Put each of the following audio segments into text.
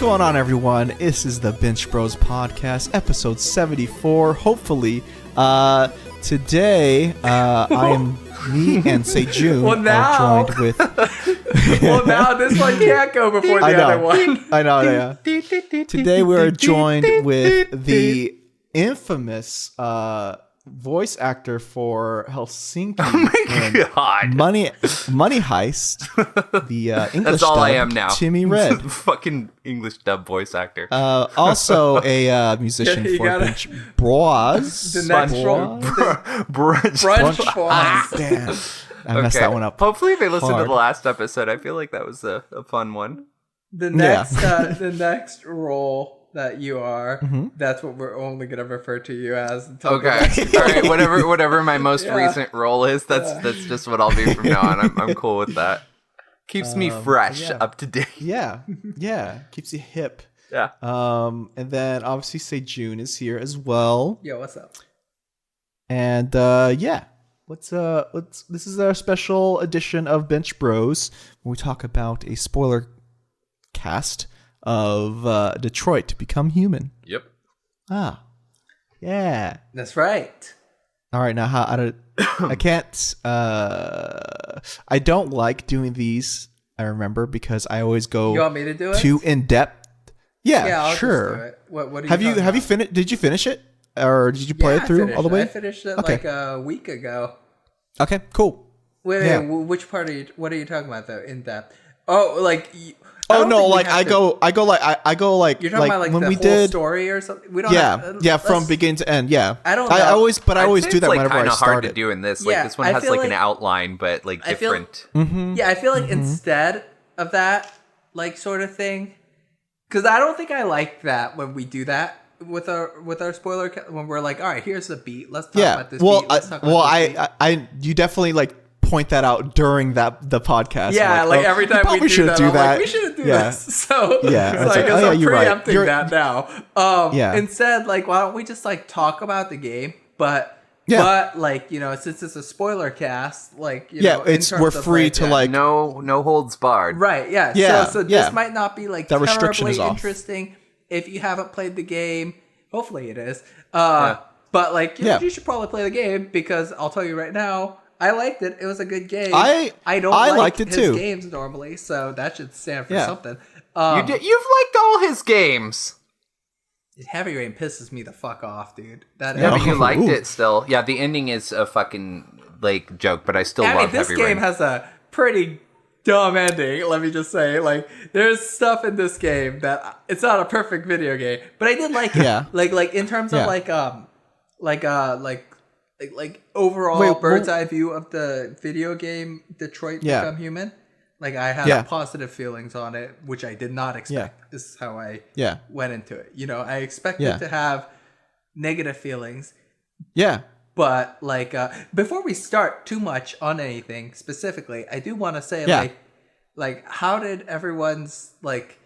going on, everyone? This is the Binch Bros podcast, episode 74. Hopefully, today I am me and Sejun are joined with. Well, now this one can't go before the other one. I know. Yeah. Today we are joined with the infamous voice actor for Helsinki. Oh my god! Money Heist. The English That's all dub, I am now. Timmy Red. Fucking English dub voice actor. Also a musician for Binch Bros. The next one. Brunch Bros. Damn. I messed that one up. Hopefully they listened to hard. the last episode. I feel like that was a fun one. The next role that you are, that's what we're only going to refer to you as. Okay. All right. Whatever my most recent role is, that's just what I'll be from now on. I'm cool with that. Keeps me fresh, up to date. Yeah. Keeps you hip. Yeah. And then obviously Sejun is here as well. Yo, what's up? And let's this is our special edition of Binch Bros when we talk about a spoiler cast of Detroit Become Human. Yep. Yeah. That's right. All right, now I can't. I don't like doing these. I remember because I always go. You want me to do it? Too in depth. Yeah, I'll sure. just do it. What Have you finished? Did you finish it, or did you play it through all the way? I finished it like a week ago. Okay, cool. Wait, which part are you? What are you talking about though? In depth? Oh, like. Oh no! Like I go like you're talking about like when the we whole did story or something. We don't. From beginning to end. Yeah. I don't know. I always do that like whenever I start. It's start hard it. to do in this. Like Yeah, this one I has feel like an like- outline, but like I feel- different. Yeah, I feel like instead of that, like sort of thing, because I don't think I like that when we do that with our spoiler when we're like, all right, here's the beat. Let's talk about this. Well, beat. Let's talk about this beat. you definitely like point that out during the podcast. Yeah, like every time we do that, I'm like, we shouldn't do this. So yeah, I guess I'm you're preempting right. that now. Instead, like, why don't we just like talk about the game? But like, you know, since it's a spoiler cast, like, you know, we're free to like no holds barred. right, yeah. Yeah, So this might not be like that restriction terribly is off. interesting if you haven't played the game. Hopefully, it is. But like, you know, you should probably play the game because I'll tell you right now. I liked it. It was a good game. I liked it his too. games normally, so that should stand for something. You've liked all his games. Heavy Rain pisses me the fuck off, dude. That Yeah, but you liked it still. Yeah, the ending is a fucking like joke, but I still love this Heavy game Rain. has a pretty dumb ending. Let me just say, like, there's stuff in this game that it's not a perfect video game, but I did like it. Yeah. Like in terms of like overall bird's eye view of the video game Detroit Become Human. Like I had positive feelings on it, which I did not expect. Yeah. This is how I went into it. You know, I expected to have negative feelings. Yeah. But like before we start too much on anything specifically, I do want to say like how did everyone's like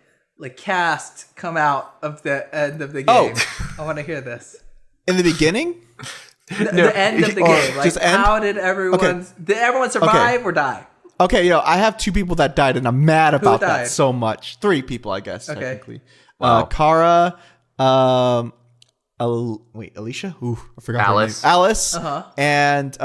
cast come out of the end of the game? I want to hear this. In the beginning? The end of the game. Like, how did did everyone survive or die? Okay, you know, I have 2 people that died, and I'm mad about that died? so much. 3 people, I guess, Okay. technically. Wow. Kara, Alicia? Ooh, I forgot Alice. her name. Alice, and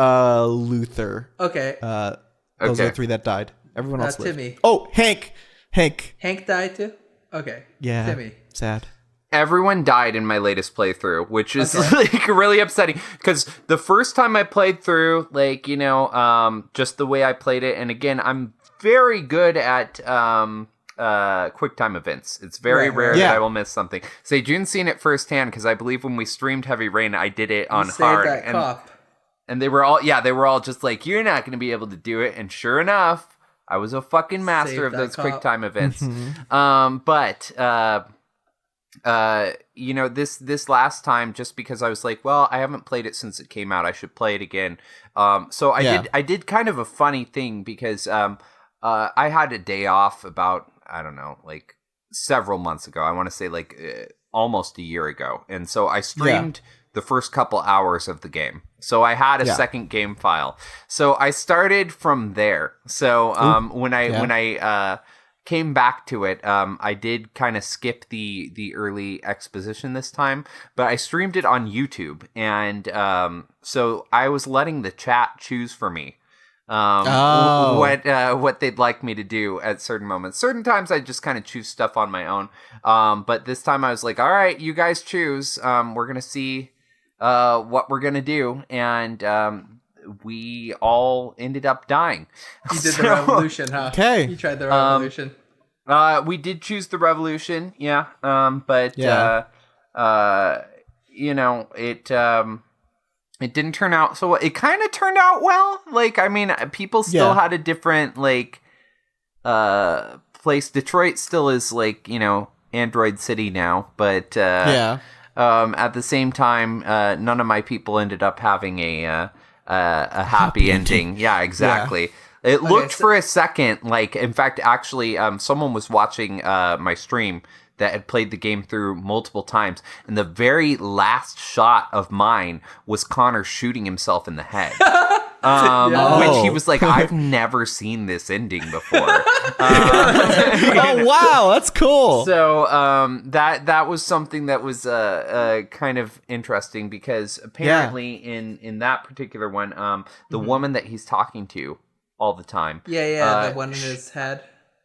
Luther. Okay. Those are the 3 that died. Everyone else lived. Timmy. Oh, Hank. Hank died too? Okay. Yeah. Timmy. Sad. Everyone died in my latest playthrough, which is like really upsetting because the first time I played through, like, you know, just the way I played it. And again, I'm very good at quick time events. It's very rare that I will miss something. Sejun's seen it firsthand because I believe when we streamed Heavy Rain, I did it on hard. And they were all just like, you're not going to be able to do it. And sure enough, I was a fucking master of those quick time events. You know, this last time, just because I was like, well, I haven't played it since it came out, I should play it again. So I did kind of a funny thing because I had a day off about, I don't know, like several months ago. I want to say like almost a year ago. And so I streamed the first couple hours of the game. So I had a second game file. So I started from there. So when I came back to it. I did kind of skip the early exposition this time, but I streamed it on YouTube, and so I was letting the chat choose for me what they'd like me to do at certain moments. Certain times I just kind of choose stuff on my own, but this time I was like, all right, you guys choose. We're gonna see what we're gonna do, and we all ended up dying. You did the revolution, huh? Okay. You tried the revolution. We did choose the revolution, yeah. But you know, it didn't turn out so. It kind of turned out well. Like, I mean, people still had a different place. Detroit still is like, you know, Android City now, but at the same time, none of my people ended up having a happy ending. Yeah, exactly. It looked for a second like, in fact, actually, someone was watching my stream that had played the game through multiple times, and the very last shot of mine was Connor shooting himself in the head. Which he was like, I've never seen this ending before. Oh wow, that's cool. So that was something that was kind of interesting, because apparently in that particular one, the woman that he's talking to all the time, the one in his head.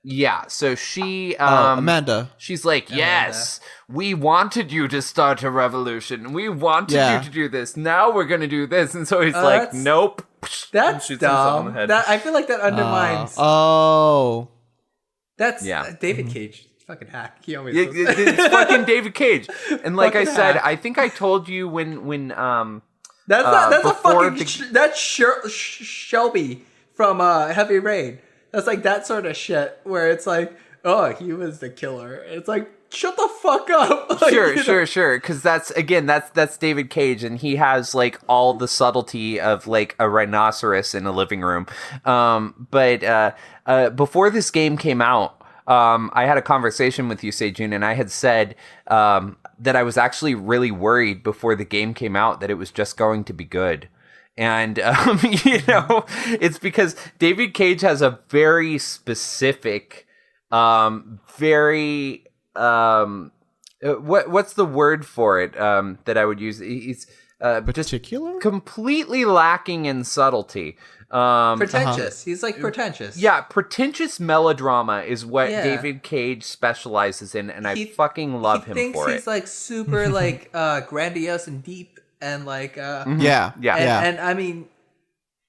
Yeah, so she Amanda. She's like, yes, we wanted you to start a revolution. We wanted you to do this. Now we're gonna do this. And so he's like, nope. That's dumb. I feel like that undermines. That's David Cage. Fucking hack. He always it's fucking David Cage. And like fucking I said, hack. I think I told you when that's a fucking that's Shelby from Heavy Rain. That's like that sort of shit where it's like, oh, he was the killer. It's like, shut the fuck up. Like, sure. Because that's David Cage, and he has like all the subtlety of like a rhinoceros in a living room. But before this game came out, I had a conversation with you, Sejun, and I had said that I was actually really worried before the game came out that it was just going to be good. And, you know, it's because David Cage has a very specific, what's the word for it, that I would use? He's, particular? Just completely lacking in subtlety. Pretentious. He's like pretentious. Yeah, pretentious melodrama is what David Cage specializes in, and I fucking love him for it. He thinks he's like super like grandiose and deep. And like and I mean,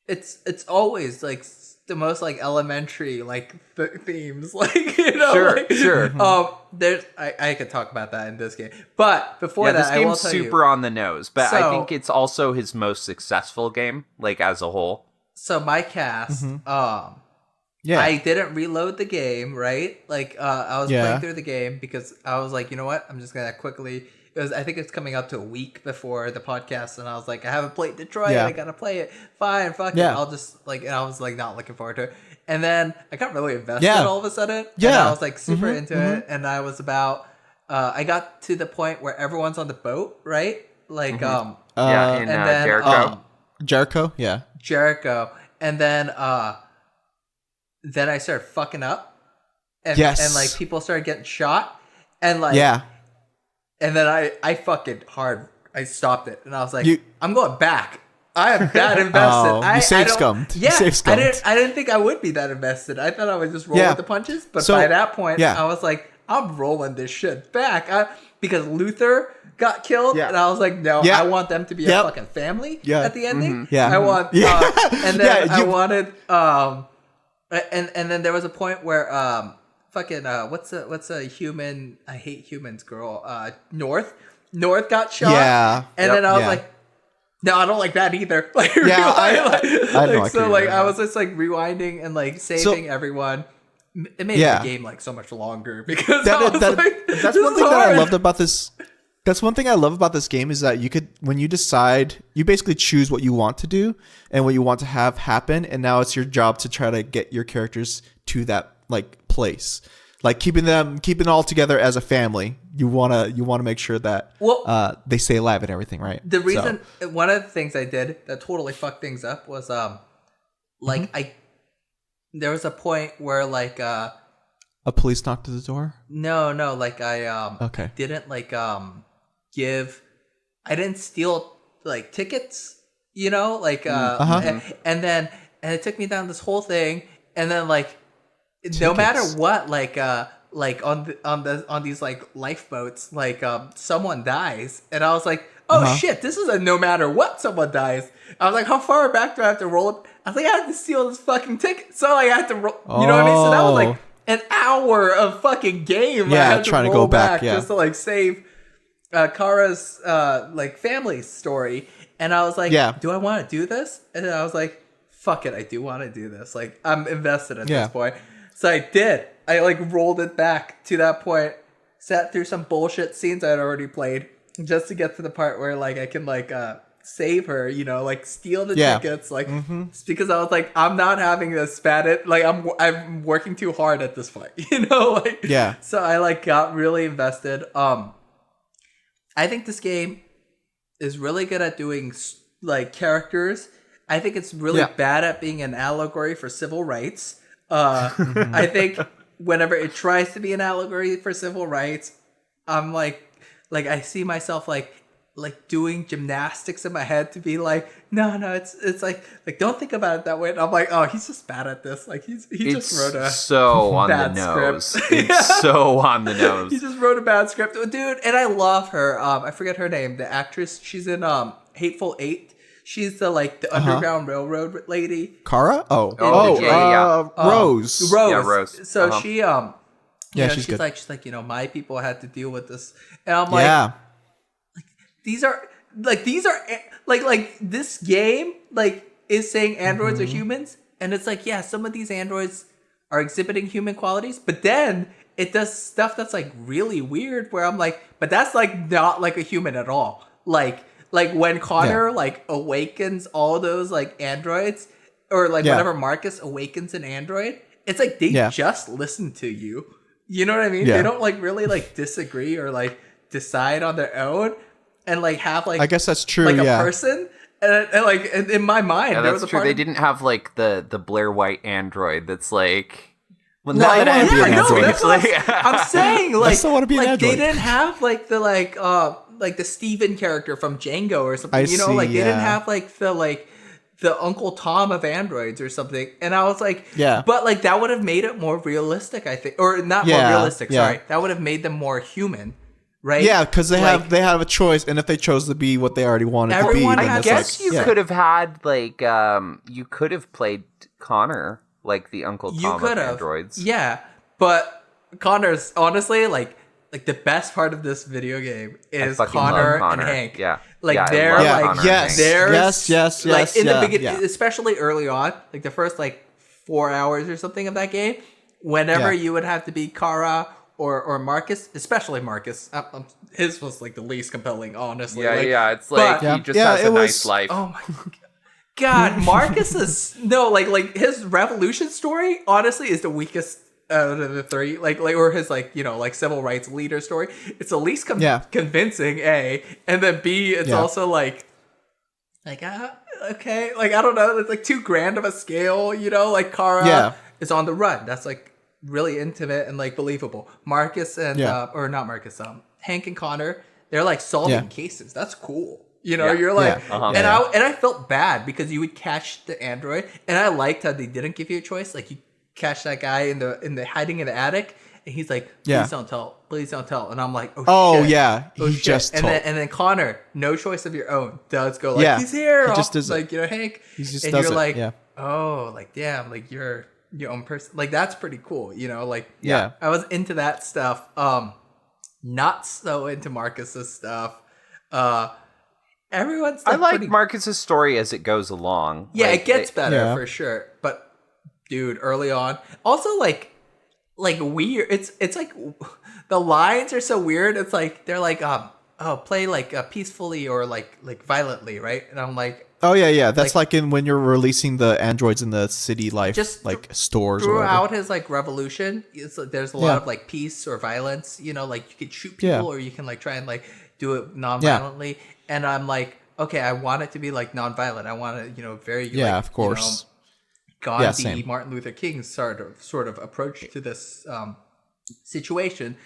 it's always like the most like elementary like themes, like, you know, sure. There's I could talk about that in this game, but before that, this game's super on the nose, but I think it's also his most successful game, like as a whole. So my cast, I didn't reload the game, right? Like I was playing through the game because I was like, you know what, I'm just gonna quickly. I think it's coming up to a week before the podcast, and I was like, I haven't played Detroit. I gotta play it. Fine, fuck it. I'll just like, and I was like not looking forward to it. And then I got really invested all of a sudden. Yeah, and I was like super into it, and I was about. I got to the point where everyone's on the boat, right? Like, and then Jericho. Jericho, Jericho, and then I started fucking up, and like people started getting shot, and like And then I fucking I stopped it, and I was like, I'm going back. I am that invested. You safe scummed. Yeah, I didn't think I would be that invested. I thought I would just roll with the punches, but by that point, I was like, I'm rolling this shit back. Because Luther got killed, and I was like, no, I want them to be a fucking family at the ending. I want, and then I wanted, and then there was a point where, fucking what's a human? I hate humans, girl. North got shot. And then I was like, no, I don't like that either. Like, I don't like so like I was just like rewinding and like saving everyone. It made the game like so much longer because that's one thing that I loved about this. That's one thing I love about this game is that you could, when you decide, you basically choose what you want to do and what you want to have happen, and now it's your job to try to get your characters to that like place, like keeping all together as a family. You wanna make sure that they stay alive and everything, right? The reason one of the things I did that totally fucked things up was there was a point where like A police knocked at the door? No, like I Okay. didn't like I didn't steal like tickets, you know, like and then it took me down this whole thing, and then like no matter what, like on these like lifeboats, like someone dies, and I was like, oh shit, this is a no matter what someone dies. I was like, how far back do I have to roll it? I was like, I have to steal this fucking ticket, so like, I had to roll. You know what I mean? So that was like an hour of fucking game. Yeah, I had trying to roll go back just to like save Kara's like family story. And I was like, do I want to do this? And then I was like, fuck it, I do want to do this. Like, I'm invested at this point. So I did. I like rolled it back to that point, sat through some bullshit scenes I had already played just to get to the part where like I can like save her, you know, like steal the tickets, like because I was like, I'm not having this bad. Like I'm working too hard at this point, you know, like So I like got really invested. I think this game is really good at doing like characters. I think it's really bad at being an allegory for civil rights. I think whenever it tries to be an allegory for civil rights, I'm like I see myself like doing gymnastics in my head to be like, no, it's like don't think about it that way. And I'm like, oh, he's just bad at this. Like he just wrote a so on the nose. Script. It's so on the nose. He just wrote a bad script, dude. And I love her. I forget her name. The actress. She's in Hateful Eight. She's the Underground Railroad lady. Kara? Rose. Rose. Yeah, Rose. So she she's good. She's you know, my people had to deal with this, and I'm like, these are this game is saying androids are humans, and it's like, yeah, some of these androids are exhibiting human qualities, but then it does stuff that's like really weird where I'm like, but that's like not like a human at all. Like when Connor awakens all those like androids, or whenever Marcus awakens an android, it's like they just listen to you. You know what I mean? They don't really disagree or decide on their own and have I guess that's true. A person. And in my mind, there was a true. They didn't have the Blair White android that's like. Well, no, I'm saying I still want to be an android. They didn't have the Steven character from Django or something. They didn't have the Uncle Tom of androids or something. And I was like, but that would have made it more realistic, I think, or not more realistic. Sorry, that would have made them more human. Right? Yeah, because they have a choice, and if they chose to be what they already wanted to be, then I guess you could have had you could have played Connor the Uncle Tom of androids. Yeah, but Connor's honestly the best part of this video game is Connor and Hank. Yeah, they're yes, in the beginning, especially early on, the first 4 hours or something of that game. Whenever you would have to be Kara. Or Marcus, especially Marcus. His was the least compelling, honestly. Yeah, it's he just has a nice life. Oh my god, Marcus is his revolution story. Honestly, is the weakest out of the three. Or his civil rights leader story. It's the least convincing. A, and then B, it's also okay. I don't know. It's too grand of a scale. Kara is on the run. That's really intimate and believable. Marcus and or not Marcus, Hank and Connor, they're solving cases. That's cool. You're and I felt bad because you would catch the android, and I liked how they didn't give you a choice. You catch that guy in the hiding in the attic, and he's like, please don't tell, and I'm like, oh shit. He just and then Connor, no choice of your own, does go he's here. He just does Hank, he just and does you're it. Oh, damn, you're your own person. That's pretty cool, I was into that stuff. Not so into Marcus's stuff. Everyone's I like Marcus's story as it goes along. Yeah, it gets better for sure. But dude, early on, also weird. It's the lines are so weird. It's they're play peacefully or violently, right? And I'm like, oh yeah, that's in when you're releasing the androids in the city life, just stores. Throughout his revolution, there's a lot of peace or violence. You could shoot people or you can try and do it non-violently. And I'm okay, I want it to be non-violent. I want it, very of course, Gandhi, Martin Luther King sort of approach to this situation.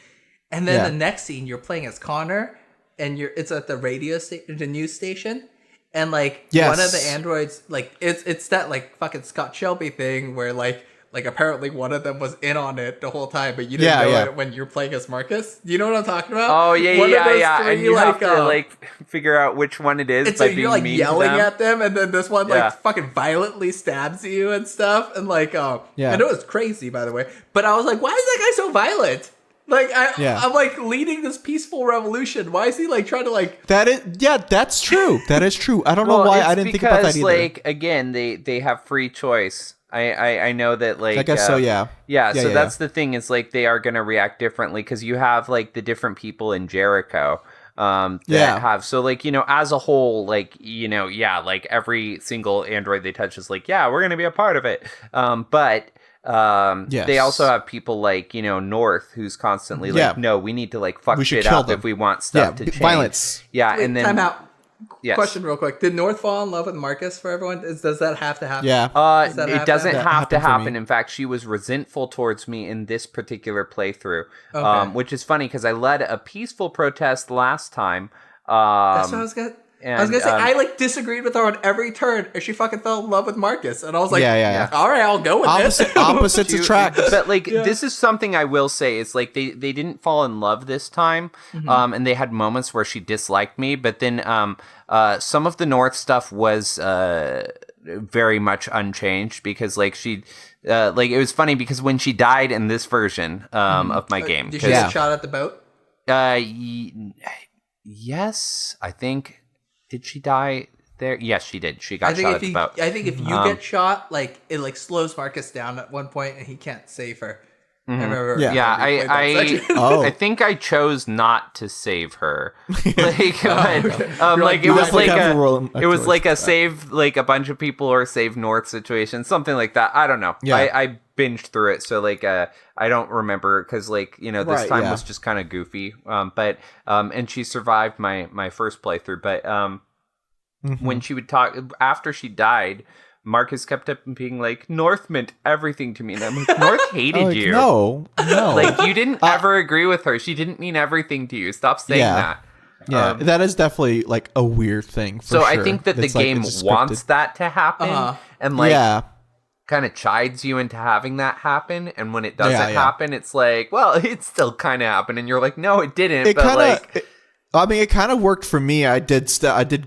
And then the next scene, you're playing as Connor, and it's at the radio station, the news station, and like one of the androids, like it's that like fucking Scott Shelby thing where like apparently one of them was in on it the whole time, but you didn't know it when you're playing as Marcus. You know what I'm talking about? Oh yeah. And you have to like figure out which one it is. It's like you're like yelling at them, and then this one like fucking violently stabs you and stuff, and like and it was crazy, by the way. But I was like, why is that guy so violent? Like I'm like leading this peaceful revolution. Why is he like trying to like that's true. That is true. I don't know why I didn't think about that either. Like again, they have free choice. I know that like I guess so so that's the thing is like they are gonna react differently because you have like the different people in Jericho that have so like as a whole like like every single android they touch is like we're gonna be a part of it but they also have people like North who's constantly like no, we need to like fuck shit up if we want stuff to change. Violence. And then time out. Question real quick. Did North fall in love with Marcus for everyone? Does that have to happen? It doesn't have to happen. In fact, she was resentful towards me in this particular playthrough, which is funny because I led a peaceful protest last time. That's what I was gonna say. I like disagreed with her on every turn, and she fucking fell in love with Marcus, and I was like, all right, I'll go with this. Opposites attract. But like, this is something I will say is like they didn't fall in love this time, and they had moments where she disliked me, but then some of the North stuff was very much unchanged because like she. Like it was funny because when she died in this version of my game, did she get shot at the boat? Yes, I think. Did she die there? Yes, she did. She got shot at the boat. I think if you get shot, like it like slows Marcus down at one point, and he can't save her. I remember. I think I chose not to save her. Like, like it was like a save like a bunch of people or save North situation, something like that. I don't know. I binged through it, so like I don't remember because like this time was just kind of goofy. But and she survived my first playthrough, but when she would talk after she died. Marcus kept up being like, North meant everything to me. And I'm like, North hated you. No. Like, you didn't ever agree with her. She didn't mean everything to you. Stop saying that. Yeah, that is definitely like a weird thing. I think that the game wants that to happen. And like, kind of chides you into having that happen. And when it doesn't happen, it's like, well, it still kind of happened. And you're like, no, it didn't. It kind of worked for me. I did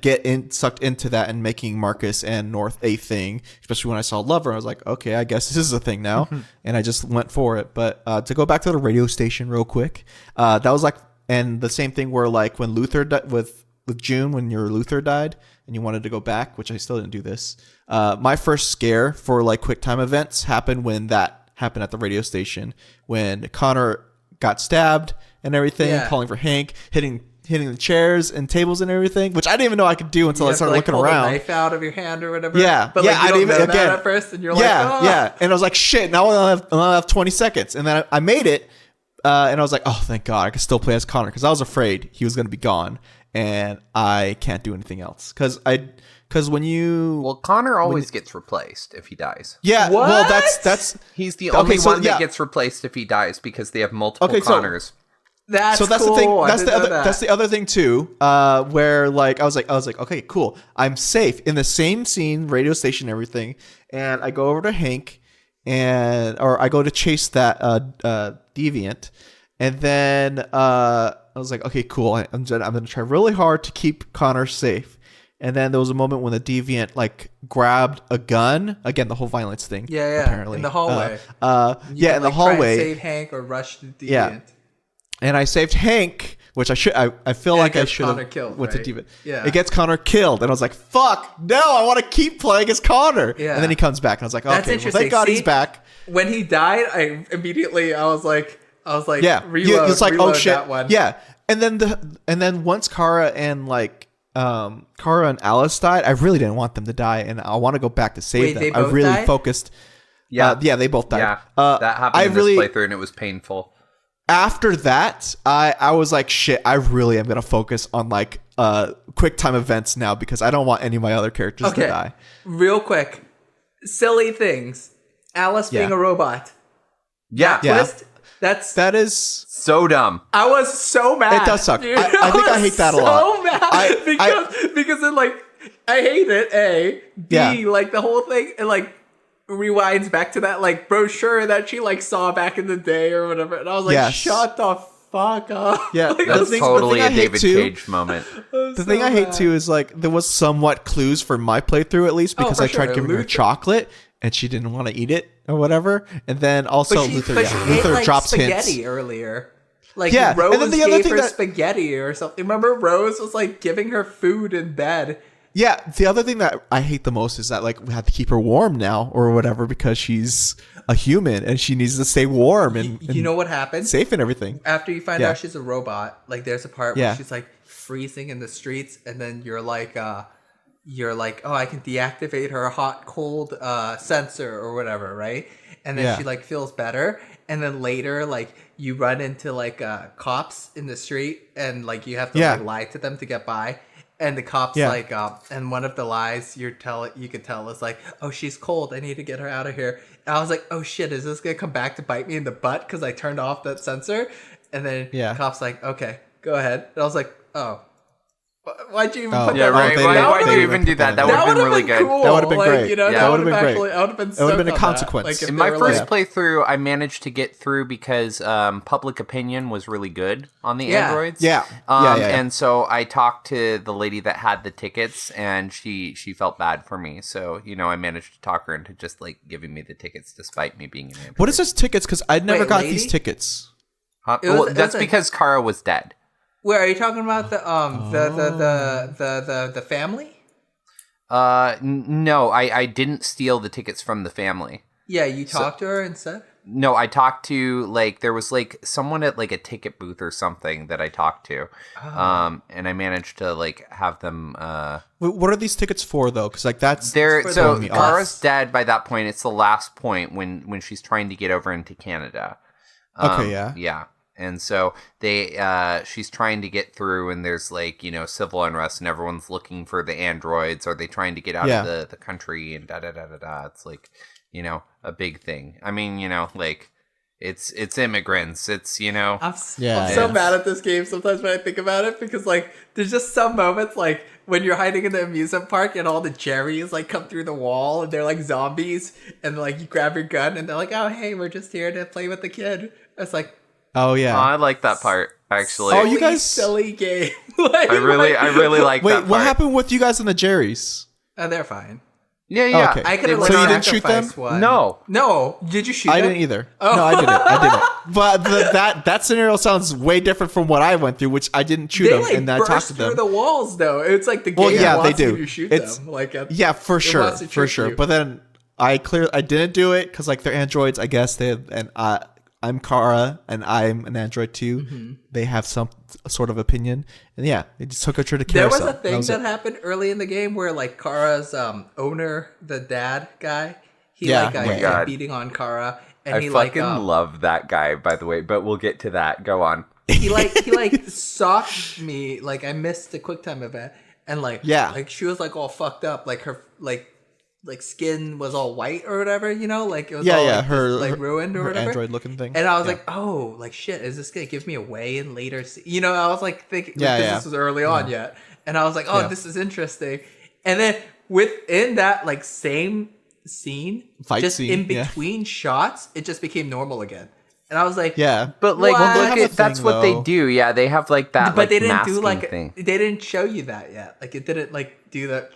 get sucked into that and making Marcus and North a thing, especially when I saw Lover. I was like, okay, I guess this is a thing now, and I just went for it. But to go back to the radio station real quick, that was like, and the same thing where like when Luther with June, when your Luther died and you wanted to go back, which I still didn't do this. My first scare for like quick time events happened when that happened at the radio station when Connor got stabbed and everything, calling for Hank, hitting the chairs and tables and everything, which I didn't even know I could do until I started looking around. A knife out of your hand or whatever. But like, I didn't even know that at first, and you're like, and I was like, shit. Now I only have 20 seconds, and then I made it, and I was like, oh, thank God, I can still play as Connor because I was afraid he was going to be gone, and I can't do anything else because Connor always gets replaced if he dies. Yeah, what? Well, that's he's the only one that gets replaced if he dies because they have multiple Connors. That's cool. The thing. That's the other thing too. Where like I was like, okay, cool. I'm safe in the same scene, radio station, everything. And I go over to Hank, or I go to chase that deviant, and then I was like, okay, cool. I'm gonna try really hard to keep Connor safe. And then there was a moment when the deviant like grabbed a gun. Again, the whole violence thing. Yeah. Apparently In the hallway. In the hallway. Try and save Hank or rush the deviant. Yeah. And I saved Hank, which I should. I feel like I should have killed, with right? the deviant. Yeah. It gets Connor killed, and I was like, "Fuck, no! I want to keep playing as Connor." Yeah. And then he comes back, and I was like, That's "Okay, interesting. thank God he's back." When he died, I was like, reload. It's like, oh shit, that one. yeah. And then once Kara and Alice died, I really didn't want them to die, and I want to go back to save them. I really focused. Yeah, they both died. Yeah, that happened in this playthrough, and it was painful. After that, I was like, shit, I really am going to focus on like quick time events now because I don't want any of my other characters to die. Real quick. Silly things. Alice being a robot. Yeah. Twist, That is so dumb. I was so mad. It does suck. Dude. I think I hate that a lot. So mad because it like I hate it. A B like the whole thing. It like rewinds back to that like brochure that she like saw back in the day or whatever, and I was like, shut the fuck up. Yeah, like, that's totally a David Cage moment. The thing I hate too is like there was somewhat clues for my playthrough at least because I tried giving her chocolate and she didn't want to eat it or whatever, and then also Luther ate, drops spaghetti hints earlier. Like and Rose then the other gave thing her that, spaghetti or something. Remember, Rose was like giving her food in bed. Yeah, the other thing that I hate the most is that like we have to keep her warm now or whatever because she's a human and she needs to stay warm and you know what happens? Safe and everything. After you find out she's a robot, like there's a part where she's like freezing in the streets, and then you're like, oh, I can deactivate her hot cold sensor or whatever, right? And then she like feels better, and then later like you run into like cops in the street, and like you have to like lie to them to get by. And the cops like, and one of the lies you could tell is like, oh, she's cold. I need to get her out of here. And I was like, oh shit, is this gonna come back to bite me in the butt because I turned off that sensor? And then the cops like, okay, go ahead. And I was like, oh, why'd you even put that? Right. Why'd you even do that? That would have been really good. Cool. That would have been great. You know, that would have been great. That would have been. It would have been a consequence. In my first playthrough, I managed to get through because public opinion was really good on the androids. And so I talked to the lady that had the tickets, and she felt bad for me. So I managed to talk her into just like giving me the tickets despite me being an android. What is this tickets? Because I never got these tickets. That's because Kara was dead. Where are you talking about the family? No, I didn't steal the tickets from the family. Yeah, you talked to her instead? No, I talked to like there was like someone at like a ticket booth or something that I talked to. And I managed to like have them What are these tickets for though? Cuz like that's so Kara's dead by that point. It's the last point when she's trying to get over into Canada. Yeah. And so she's trying to get through, and there's like civil unrest, and everyone's looking for the androids. Are they trying to get out of the country and da da da da da? It's like a big thing. I mean like it's immigrants. It's I'm so mad at this game sometimes when I think about it, because like there's just some moments like when you're hiding in the amusement park and all the Jerrys like come through the wall and they're like zombies, and like you grab your gun and they're like, oh hey, we're just here to play with the kid. It's like. Oh yeah, I like that part actually. Oh, you guys, silly game. Like, I really like that part. Wait, what happened with you guys and the Jerrys? Oh, they're fine. Yeah. Oh, okay. I could have. So you didn't shoot them? One. No. Did you shoot them? I didn't either. Oh. No, I didn't. But that scenario sounds way different from what I went through, which I didn't shoot them, and I talked to them. Through the walls, though. It's like the game wants they do. You to shoot them. Like for sure. But then I didn't do it because like they're androids. I guess I'm Kara, and I'm an android too. Mm-hmm. They have some sort of opinion, and they just took her to care. There was a thing that happened early in the game where like Kara's owner, the dad guy, he got beating on Kara, and I fucking love that guy, by the way. But we'll get to that. Go on. He socked me. Like I missed the QuickTime event, and like she was like all fucked up, like her like skin was all white or whatever, like it was her ruined or whatever, android looking thing. And I was like, oh, like shit, is this gonna give me away in later? I was like thinking, this was early on yet, and I was like, oh, this is interesting. And then within that like same scene, in between shots, it just became normal again. And I was like, but like that's what they do. Yeah, they have like that, but they didn't do thing. They didn't show you that yet. Like it didn't like do that.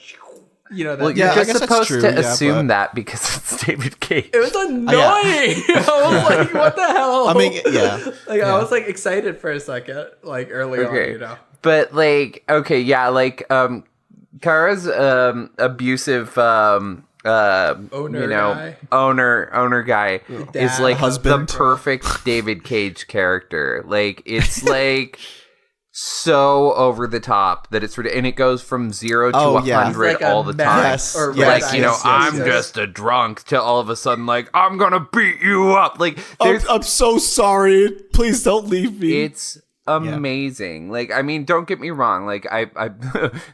Well, you're just supposed to assume that because it's David Cage. It was annoying. I was like, what the hell? I mean, I was like excited for a second, like early on, But like, Kara's abusive owner guy is like the perfect David Cage character. Like it's like so over the top that it's and it goes from 0 to 100 all the time. I'm just a drunk to all of a sudden like I'm gonna beat you up. Like I'm so sorry. Please don't leave me. It's amazing. Like, I mean, don't get me wrong. Like, I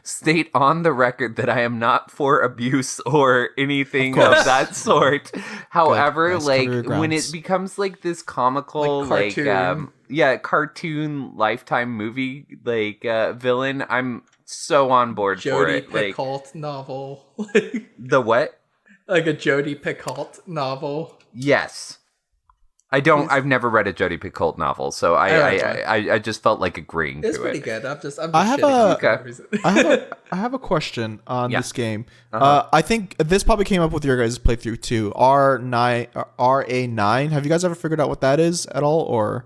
state on the record that I am not for abuse or anything of that sort. However, Nice. like, Cover your when it grounds. becomes like this comical, Like cartoon. cartoon Lifetime movie, like, villain, I'm so on board for Jodi it. Like, Picoult novel. the what? Like a Jodi Picoult novel. Yes. I've never read a Jodi Picoult novel, so I just felt like agreeing It's to pretty it. good. I'm just I have shitting on a- it for no reason. I have a question on Yeah. this game. Uh-huh. I think this probably came up with your guys' playthrough too. RA9. Have you guys ever figured out what that is at all, or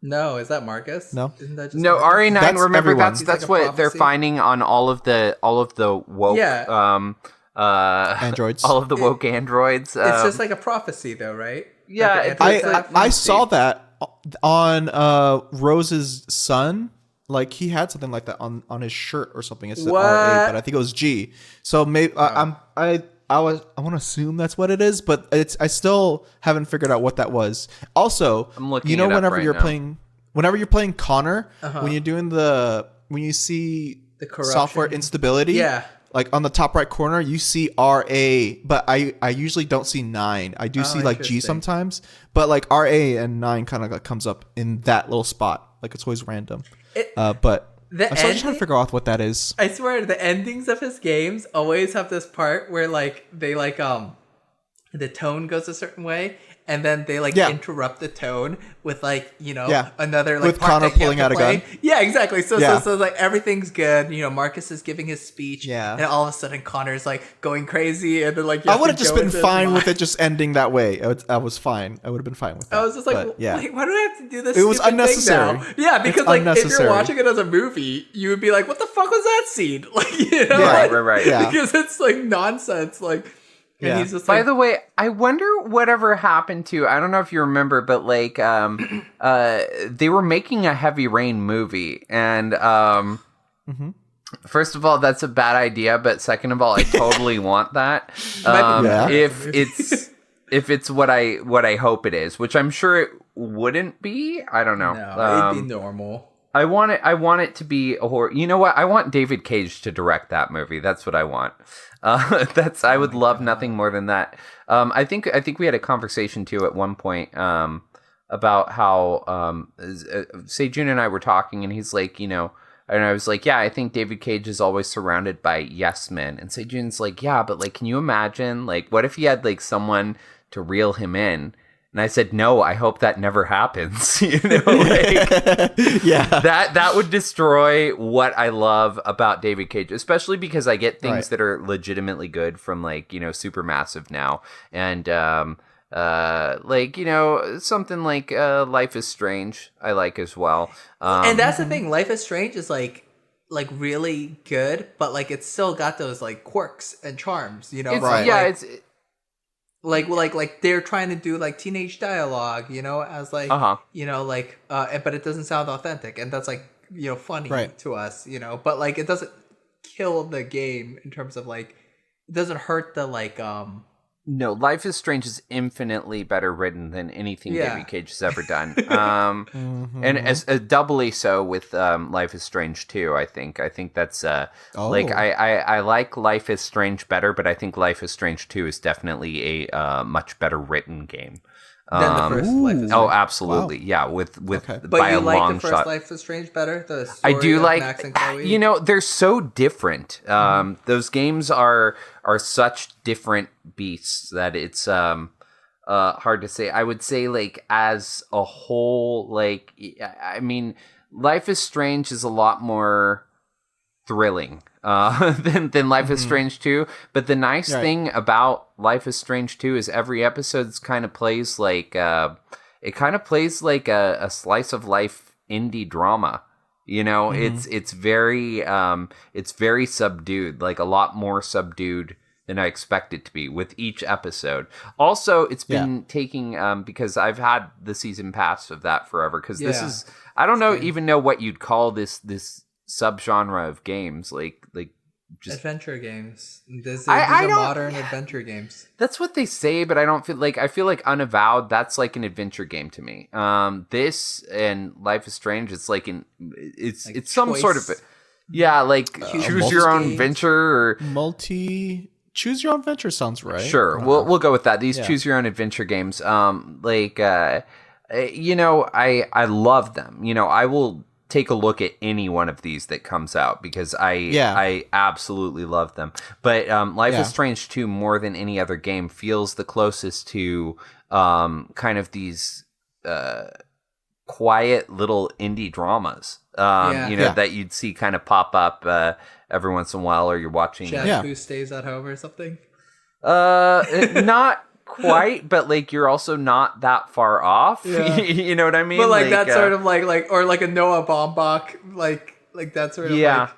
No, is that Marcus? No. Isn't that just No, Marcus? RA9. That's Remember, everyone. that's He's like a what they're prophecy. finding on all of the woke Androids? all of the woke androids. It's just like a prophecy, though, right? Yeah, Like, it's it's like- like- I saw that on Rose's son. Like he had something like that on his shirt or something. It said What? RA, but I think it was G. So maybe I want to assume that's what it is, but I still haven't figured out what that was. Also, I'm looking you know, it up whenever right you're now. playing Connor, when you're doing when you see The corruption. software instability, Yeah. like on the top right corner, you see RA, but I usually don't see 9. I do see like G interesting. sometimes, but like RA and 9 kind of like comes up in that little spot. Like it's always random. But the I'm still trying to ending- figure out what that is. I swear, the endings of his games always have this part where like they like the tone goes a certain way, and then they like Yeah. interrupt the tone with like Yeah. another like With part Connor that you pulling have out to a play. gun. Yeah, exactly. So Yeah. so like everything's good. Marcus is giving his speech. Yeah. and all of a sudden Connor's like going crazy, and then like I would have just been fine with it just ending that way. I was fine. I would have been fine with that. I was just like, But, yeah. wait, why do I have to do this? It was stupid thing unnecessary. now? Yeah, because It's like if unnecessary. you're watching it as a movie, you would be like, what the fuck was that scene? Like, Yeah. like, Right. Yeah. because it's like nonsense. Like, and Yeah. he's just By like, the way, I wonder whatever happened to. I don't know if you remember, but like, they were making a Heavy Rain movie, and first of all, that's a bad idea. But second of all, I totally want that. Might be Yeah. If it's what I hope it is, which I'm sure it wouldn't be. I don't know. no, it'd be normal. I want it to be a horror. You know what? I want David Cage to direct that movie. That's what I want. I would love nothing more than that. I think we had a conversation too at one point about how Sejun and I were talking, and he's like, and I was like, yeah, I think David Cage is always surrounded by yes men, and Sejun's like, yeah, but like, can you imagine, like, what if he had like someone to reel him in? And I said, no, I hope that never happens. Like, Yeah. that would destroy what I love about David Cage, especially because I get things Right. that are legitimately good from like, Supermassive now. And something like Life is Strange I like as well. And that's the thing. Life is Strange is like really good, but like it's still got those like quirks and charms. it's, Right. yeah, Like, it's like they're trying to do like teenage dialogue, as like but it doesn't sound authentic, and that's like funny Right. to us, but like it doesn't kill the game in terms of like it doesn't hurt the like No, Life is Strange is infinitely better written than anything Yeah. David Cage has ever done. And as doubly so with Life is Strange 2, I think. I think that's like I like Life is Strange better, but I think Life is Strange 2 is definitely a much better written game. than the first Life is Strange. Oh, absolutely. Wow. Yeah, with Okay. But by you a like long the first shot. Life is Strange better? The I story do of like, Max and Chloe? they're so different. Those games are such different beasts that it's hard to say. I would say like as a whole, like, I mean, Life is Strange is a lot more thrilling than Life is Strange 2. But the nice Right. thing about Life is Strange 2 is every episode kind of plays like a slice of life indie drama. It's very subdued, like a lot more subdued than I expect it to be with each episode. Also, it's been taking because I've had the season pass of that forever, because this Yeah. is, I don't know even know what you'd call this subgenre of games. Like adventure games. These I are don't- modern adventure games. That's what they say, but I don't feel like Unavowed, that's like an adventure game to me. This and Life is Strange, it's like it's some choice. sort of like choose your own games. venture or Choose your own venture sounds right. sure. We'll go with that. These choose your own adventure games. I love them. I will take a look at any one of these that comes out because I absolutely love them. But Life is Strange 2 more than any other game feels the closest to kind of these quiet little indie dramas. That you'd see kind of pop up every once in a while, or you're watching Jack Who Stays at Home or something. not quite, but like you're also not that far off. Yeah. You know what I mean? But like that sort of like or like a Noah Baumbach like that sort of yeah.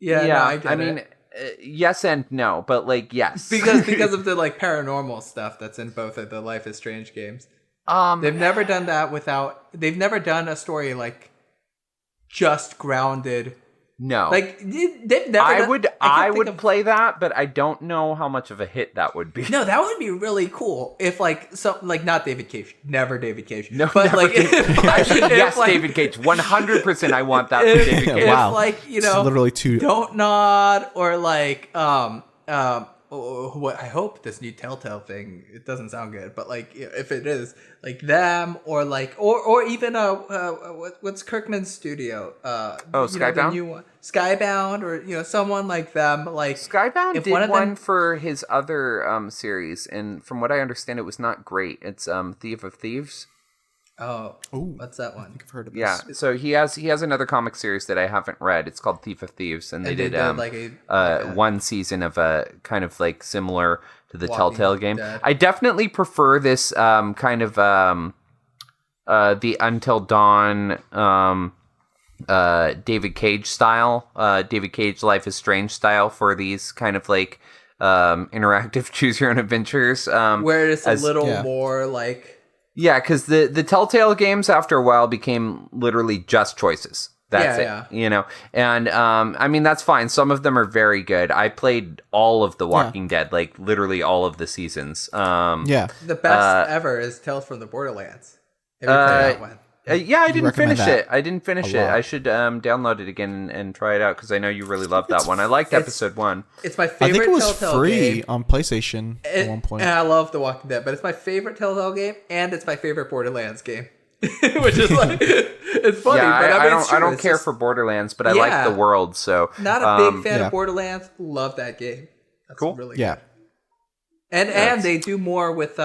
No, I get it. Yes and no, but like yes. because of the like paranormal stuff that's in both of the Life is Strange games. They've never done that they've never done a story like just grounded. No. Like they've never I would play that, but I don't know how much of a hit that would be. No, that would be really cool if like something like not David Cage, never David Cage. No, but never like yes, David Cage, 100%. I want that for David Cage. Wow. Like It's literally two. Don't Nod or like what I hope this new Telltale thing, it doesn't sound good, but like if it is like them or like or even what's Kirkman's studio Skybound, the new one, Skybound, or someone like them, like Skybound if did one of them for his other series, and from what I understand it was not great. It's Thief of Thieves. What's that one? I've heard of this. Yeah, so he has another comic series that I haven't read. It's called Thief of Thieves, and they did one season of a kind of like similar to the Walking Telltale game. Dead. I definitely prefer this kind of the Until Dawn David Cage style, David Cage Life is Strange style for these kind of like interactive choose your own adventures. Where it's a little more like. Yeah, because the Telltale games after a while became literally just choices. That's it. And I mean, that's fine. Some of them are very good. I played all of The Walking Dead, like literally all of the seasons. The best ever is Tales from the Borderlands. Have you played that one? I didn't finish it. I should download it again and try it out because I know you really loved that one. I liked episode 1. It's my favorite. I think it was Telltale free game. on PlayStation at one point. And I love The Walking Dead, but it's my favorite Telltale game, and it's my favorite Borderlands game. Which is like, it's funny. Yeah, but I don't care for Borderlands, but I like the world. So not a big fan of Borderlands. Love that game. That's cool. Really good. And they do more with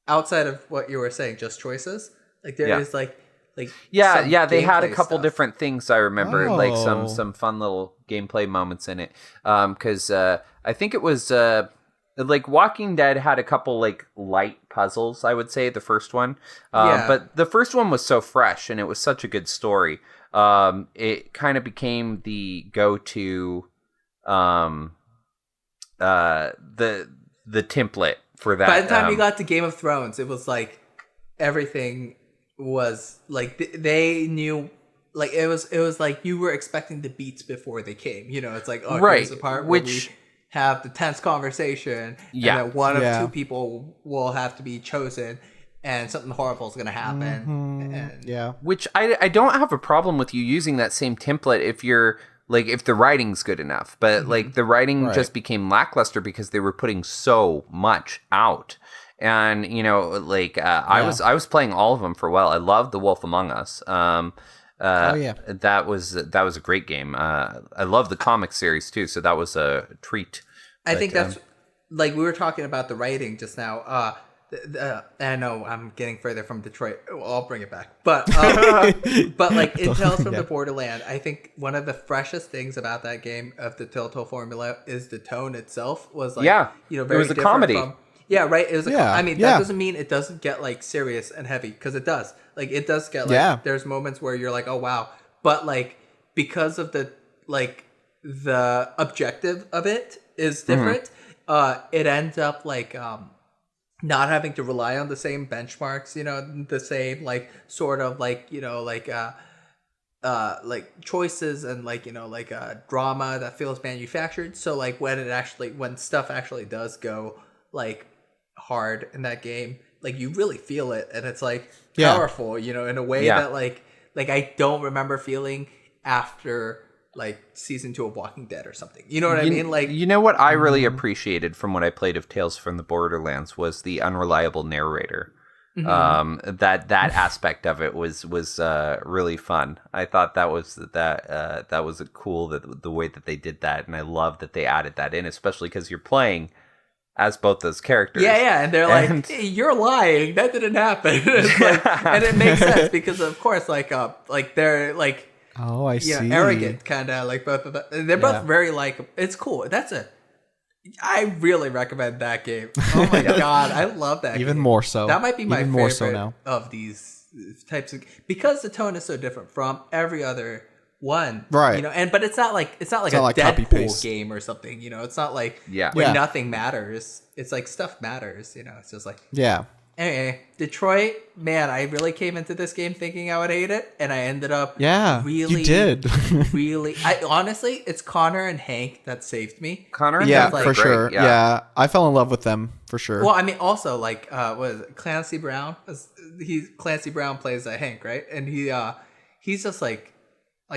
outside of what you were saying, just choices. Like there is like they had a couple different things I remember, like some fun little gameplay moments in it. Because I think it was like Walking Dead had a couple like light puzzles, I would say, the first one. But the first one was so fresh and it was such a good story. It kind of became the go-to the template for that. By the time you got to Game of Thrones, it was like everything was like they knew, like it was like you were expecting the beats before they came. It's like here's the part where we have the tense conversation, and then one of two people will have to be chosen, and something horrible is going to happen. Which I don't have a problem with you using that same template if you're like if the writing's good enough, but like the writing just became lackluster because they were putting so much out. And I was playing all of them for a while. I loved The Wolf Among Us. That was a great game. I love the comic series too, so that was a treat. I think that's like we were talking about the writing just now. I know I'm getting further from Detroit. I'll bring it back, but like in Tales from the Borderland, I think one of the freshest things about that game of the Telltale formula is the tone itself was like very it was a different comedy. Yeah, right. It was. I mean, that doesn't mean it doesn't get like serious and heavy because it does. Like it does get like there's moments where you're like, oh wow, but like because of the objective of it is different. It ends up like not having to rely on the same benchmarks. The same like sort of like like choices and like drama that feels manufactured. So like when stuff actually does go like hard in that game, like you really feel it, and it's like powerful, in a way that like I don't remember feeling after like season 2 of Walking Dead or something. You know what I mean? Like, what I really appreciated from what I played of Tales from the Borderlands was the unreliable narrator. That aspect of it was really fun. I thought that was cool, the way that they did that, and I love that they added that in, especially because you're playing as both those characters. Yeah, and they're like, hey, you're lying. That didn't happen. It's like, and it makes sense because of course, like they're like, oh, I see, arrogant, kind of like both of them. They're both very like. It's cool. I really recommend that game. Oh my god, I love that. Even game. more so. That might be my Even favorite more so now. of these types of, because the tone is so different from every other one, right? but it's not like a Deadpool game or something. It's not like where nothing matters. It's like stuff matters. It's just like Anyway, Detroit, man, I really came into this game thinking I would hate it, and I ended up really, you did. really. Honestly, it's Connor and Hank that saved me. Connor, and yeah, Hank, for sure. great, yeah, I fell in love with them for sure. Well, I mean, also like, what is it? Clancy Brown? Clancy Brown plays Hank, right? And he's just like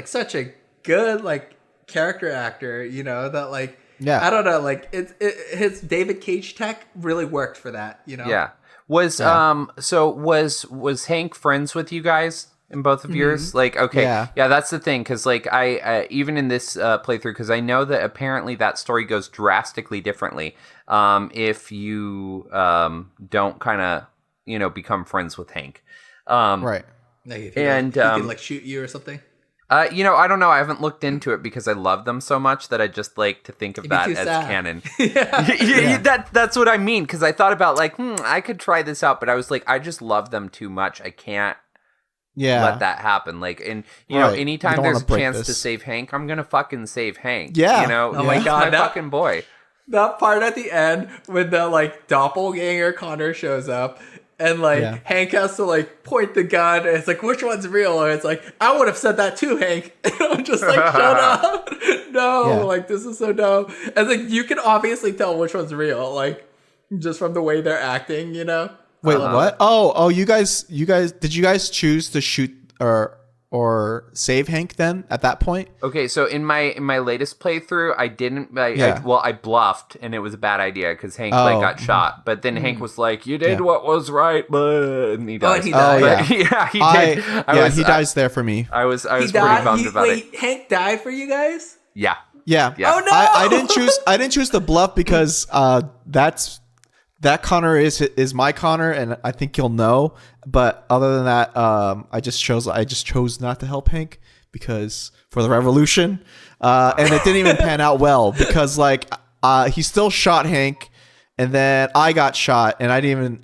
such a good like character actor, that like I don't know, like his David Cage tech really worked for that, Yeah. Was Hank friends with you guys in both of yours? Like, okay, yeah, that's the thing, because like I even in this playthrough, because I know that apparently that story goes drastically differently if you don't kind of become friends with Hank, right? Like if he can like shoot you or something. I don't know. I haven't looked into it because I love them so much that I just like to think of that as canon. That's what I mean. Because I thought about like, I could try this out, but I was like, I just love them too much. I can't let that happen. Like, and anytime there's a chance to save Hank, I'm gonna fucking save Hank. Yeah. Oh my god, my fucking boy. That part at the end when the like doppelganger Connor shows up. And like Hank has to like point the gun, and it's like, which one's real? And it's like, I would have said that too, Hank. And I'm just like, shut up, no, like this is so dumb. And like you can obviously tell which one's real, like just from the way they're acting, Wait, what? Oh, you guys, did you guys choose to shoot or save Hank then at that point? Okay, so in my latest playthrough, I didn't. I bluffed, and it was a bad idea because Hank got shot. But then Hank was like, "You did what was right," and he died. He died. He did. He dies there for me. I was pretty bummed about it. Hank died for you guys? Yeah. Oh no! I didn't choose the bluff because that Connor is my Connor, and I think he'll know. But other than that, I just chose not to help Hank because for the revolution, and it didn't even pan out well because like he still shot Hank, and then I got shot, and I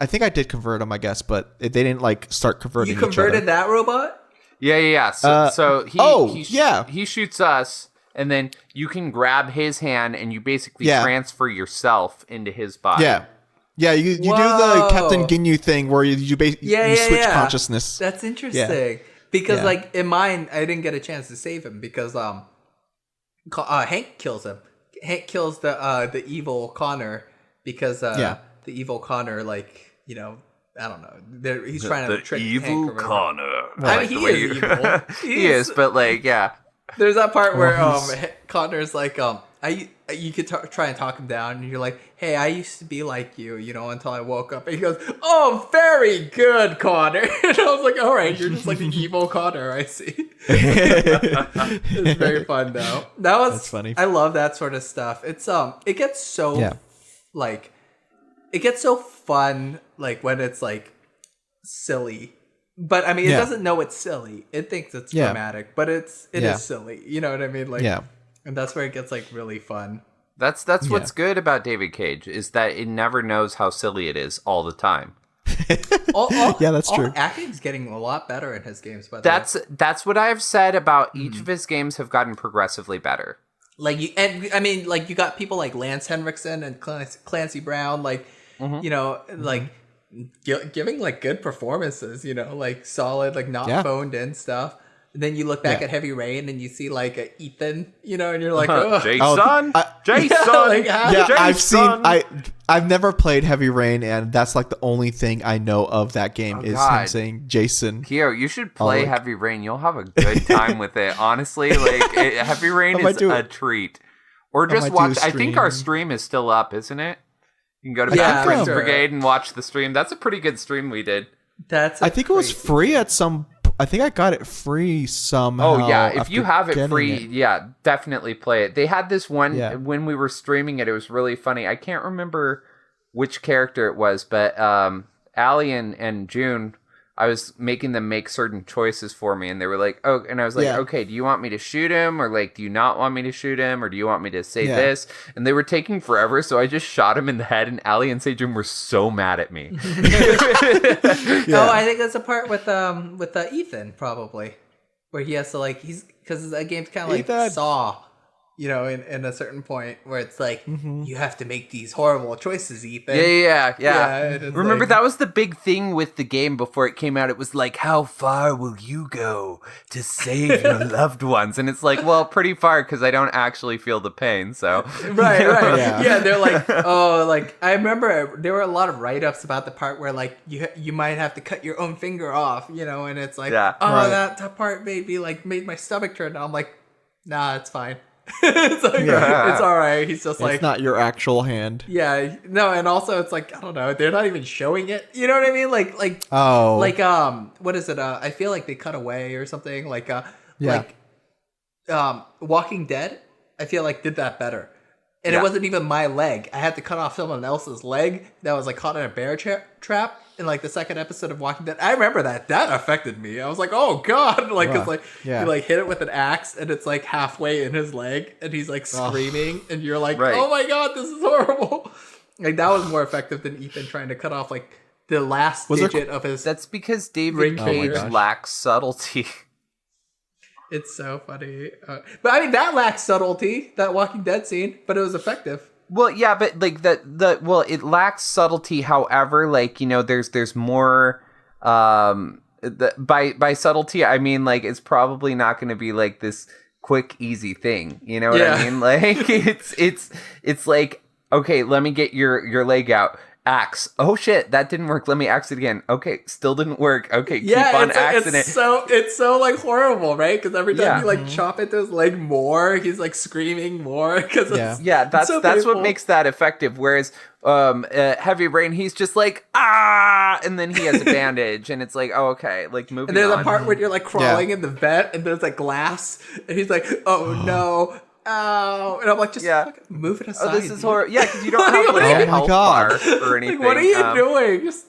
think I did convert him, I guess, but they didn't like start converting. You converted each other. that robot? Yeah. So he shoots us. And then you can grab his hand, and you basically transfer yourself into his body. Yeah, you do the Captain Ginyu thing where you switch consciousness. That's interesting. Because like in mine, I didn't get a chance to save him because Hank kills him. Hank kills the evil Connor because the evil Connor, like, I don't know. He's trying to trick Hank. The evil Connor. I mean, he is evil. He is, but like, yeah. There's that part where Connor's like, you could try and talk him down, and you're like, hey, I used to be like you, until I woke up. And he goes, oh, very good, Connor. And I was like, all right, you're just like the evil Connor, I see. It's very fun, though. That's funny. I love that sort of stuff. It's it gets so like, it gets so fun, like when it's like silly. But I mean, it doesn't know it's silly. It thinks it's dramatic, but it is silly. You know what I mean? Like, and that's where it gets like really fun. That's what's good about David Cage is that it never knows how silly it is all the time. That's true. Acting's getting a lot better in his games. By the way, that's what I've said about each of his games have gotten progressively better. Like you got people like Lance Henriksen and Clancy Brown, like like giving like good performances, like solid, like not phoned in stuff. then you look back at Heavy Rain and you see like Ethan, you know, and you're like, oh, Jason, Jason, Jason. I've never played Heavy Rain, and that's like the only thing I know of that game is him saying Jason. Kiyo, you should play Heavy Rain. You'll have a good time with it. Honestly, Heavy Rain is a treat. Or just watch. I think our stream is still up, isn't it? You can go to Bad Friends Brigade and watch the stream. That's a pretty good stream we did. I think it was free at some. I think I got it free somehow. Oh yeah, if you have it free, definitely play it. They had this one when we were streaming it. It was really funny. I can't remember which character it was, but Allie and June, I was making them make certain choices for me, and they were like, "Oh," and I was like, "Okay, do you want me to shoot him, or like, do you not want me to shoot him, or do you want me to say this?" And they were taking forever, so I just shot him in the head, and Allie and Sejun were so mad at me. No, I think that's a part with Ethan probably, where he has to because that game's kind of like Saw. You know, in a certain point where it's like, you have to make these horrible choices, Ethan. Yeah. Remember, that was the big thing with the game before it came out. It was like, how far will you go to save your loved ones? And it's like, well, pretty far, because I don't actually feel the pain, so. Right. Yeah, they're like, I remember there were a lot of write-ups about the part where, like, you might have to cut your own finger off, you know, and it's like, that part made my stomach turn. And I'm like, nah, it's fine. It's like, it's all right. He's just like, it's not your actual hand. Yeah, no, and also it's like, I don't know, they're not even showing it. You know what I mean? What is it? I feel like they cut away or something. Walking Dead, I feel like did that better. And it wasn't even my leg. I had to cut off someone else's leg that was like caught in a bear trap in like the second episode of Walking Dead. I remember that. That affected me. I was like, oh God. He like hit it with an axe and it's like halfway in his leg and he's like screaming and you're like, oh my God, this is horrible. Like that was more effective than Ethan trying to cut off like the last digit of his. That's because David Cage lacks subtlety. It's so funny. But I mean, that lacks subtlety, that Walking Dead scene, but it was effective. Well, yeah, but like it lacks subtlety. However, like, you know, there's more, by subtlety, I mean, like, it's probably not going to be like this quick, easy thing. You know what I mean? Like, it's like, okay, let me get your leg out. Axe. Oh shit, that didn't work. Let me axe it again. Okay, still didn't work. Okay, keep on axing it. It's so like horrible, right? Because every time you like chop into his leg more, he's like screaming more. That's what makes that effective. Whereas Heavy Rain, he's just like and then he has a bandage, and it's like, oh okay, like moving. And there's a part where you're like crawling in the vent, and there's like glass, and he's like, oh no. Oh, and I'm like, just fucking move it aside. Oh, this is horrible. Yeah, because you don't have like a health bar or anything. Like, what are you doing? Just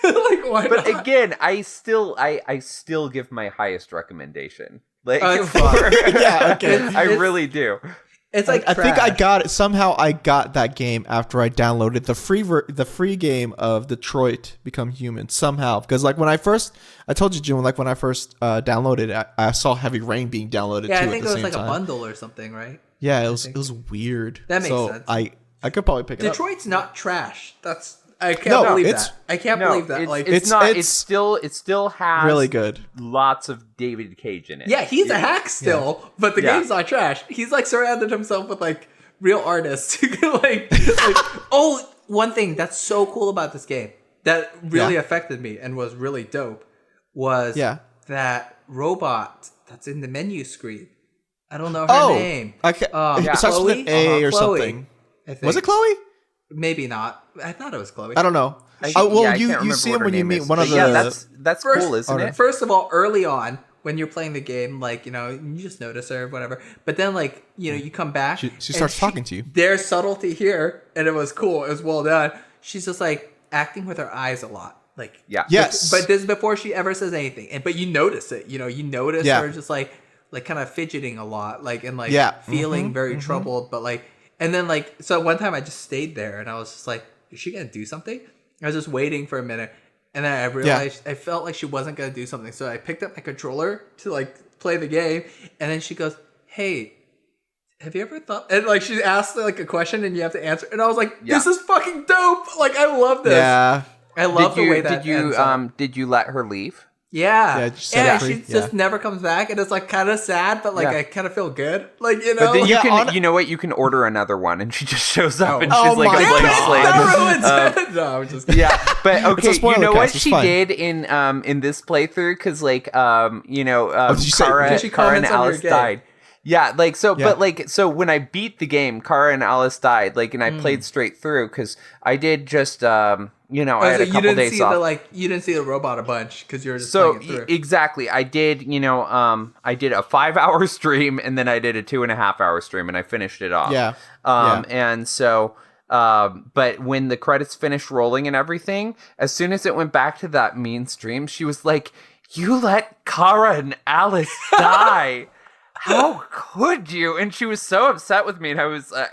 like, why but not? Again, I still give my highest recommendation. Like, I really do. It's like I think I got it. Somehow I got that game after I downloaded the free game of Detroit Become Human. Somehow, because like when I told you, June, like when I first downloaded, I saw Heavy Rain being downloaded. Yeah, too I think at the it was same like time. a bundle or something, right? Yeah, it was weird. That makes sense. I could probably pick it up. Detroit's not trash. I can't believe that. I can't believe that. It still has really good. Lots of David Cage in it. Yeah, he's a hack still, but the game's not trash. He's like surrounded himself with like real artists who can one thing that's so cool about this game that really affected me and was really dope was that robot that's in the menu screen. I don't know her name. It starts with an A or Chloe, something. Was it Chloe? Maybe not. I thought it was Chloe. I don't know. You see him when you meet one of the. Yeah, that's cool, isn't it? First of all, early on when you're playing the game, like, you know, you just notice her, whatever. But then, like, you know, you come back. She starts talking to you. There's subtlety here, and it was cool. It was well done. She's just like acting with her eyes a lot. Like, yes. But this is before she ever says anything. But you notice it. You know, you notice her just like kind of fidgeting a lot, like, and like feeling very troubled, but like. And then, like, so one time I just stayed there, and I was just like, is she going to do something? I was just waiting for a minute, and then I realized I felt like she wasn't going to do something. So I picked up my controller to, like, play the game, and then she goes, hey, have you ever thought... And, like, she asked, like, a question, and you have to answer. And I was like, this is fucking dope! Like, I love this. Yeah. I love the way that Did you let her leave? Yeah, just set it she free. just never comes back, and it's like kind of sad, but like I kind of feel good, like you know. But then Yeah, you know what? You can order another one, and she just shows up, and Oh she's like my a blank God. slate. That ruins it. No, I'm just kidding. Yeah, but okay, spoiler you know cast, what it's she fine. did in this playthrough, because like did you say- Kara, Because she Kara and comments on your Alice game. died. Yeah, like so, Yeah. but like so when I beat the game, Kara and Alice died. Like, and I played straight through because I did just I had a couple days off. You didn't see the robot a bunch because you were just So playing it through. exactly, I did. I did a 5-hour stream, and then I did a 2.5-hour stream, and I finished it off. Yeah. And so, but when the credits finished rolling and everything, as soon as it went back to that mean stream, she was like, "You let Kara and Alice die. How could you?" And she was so upset with me, and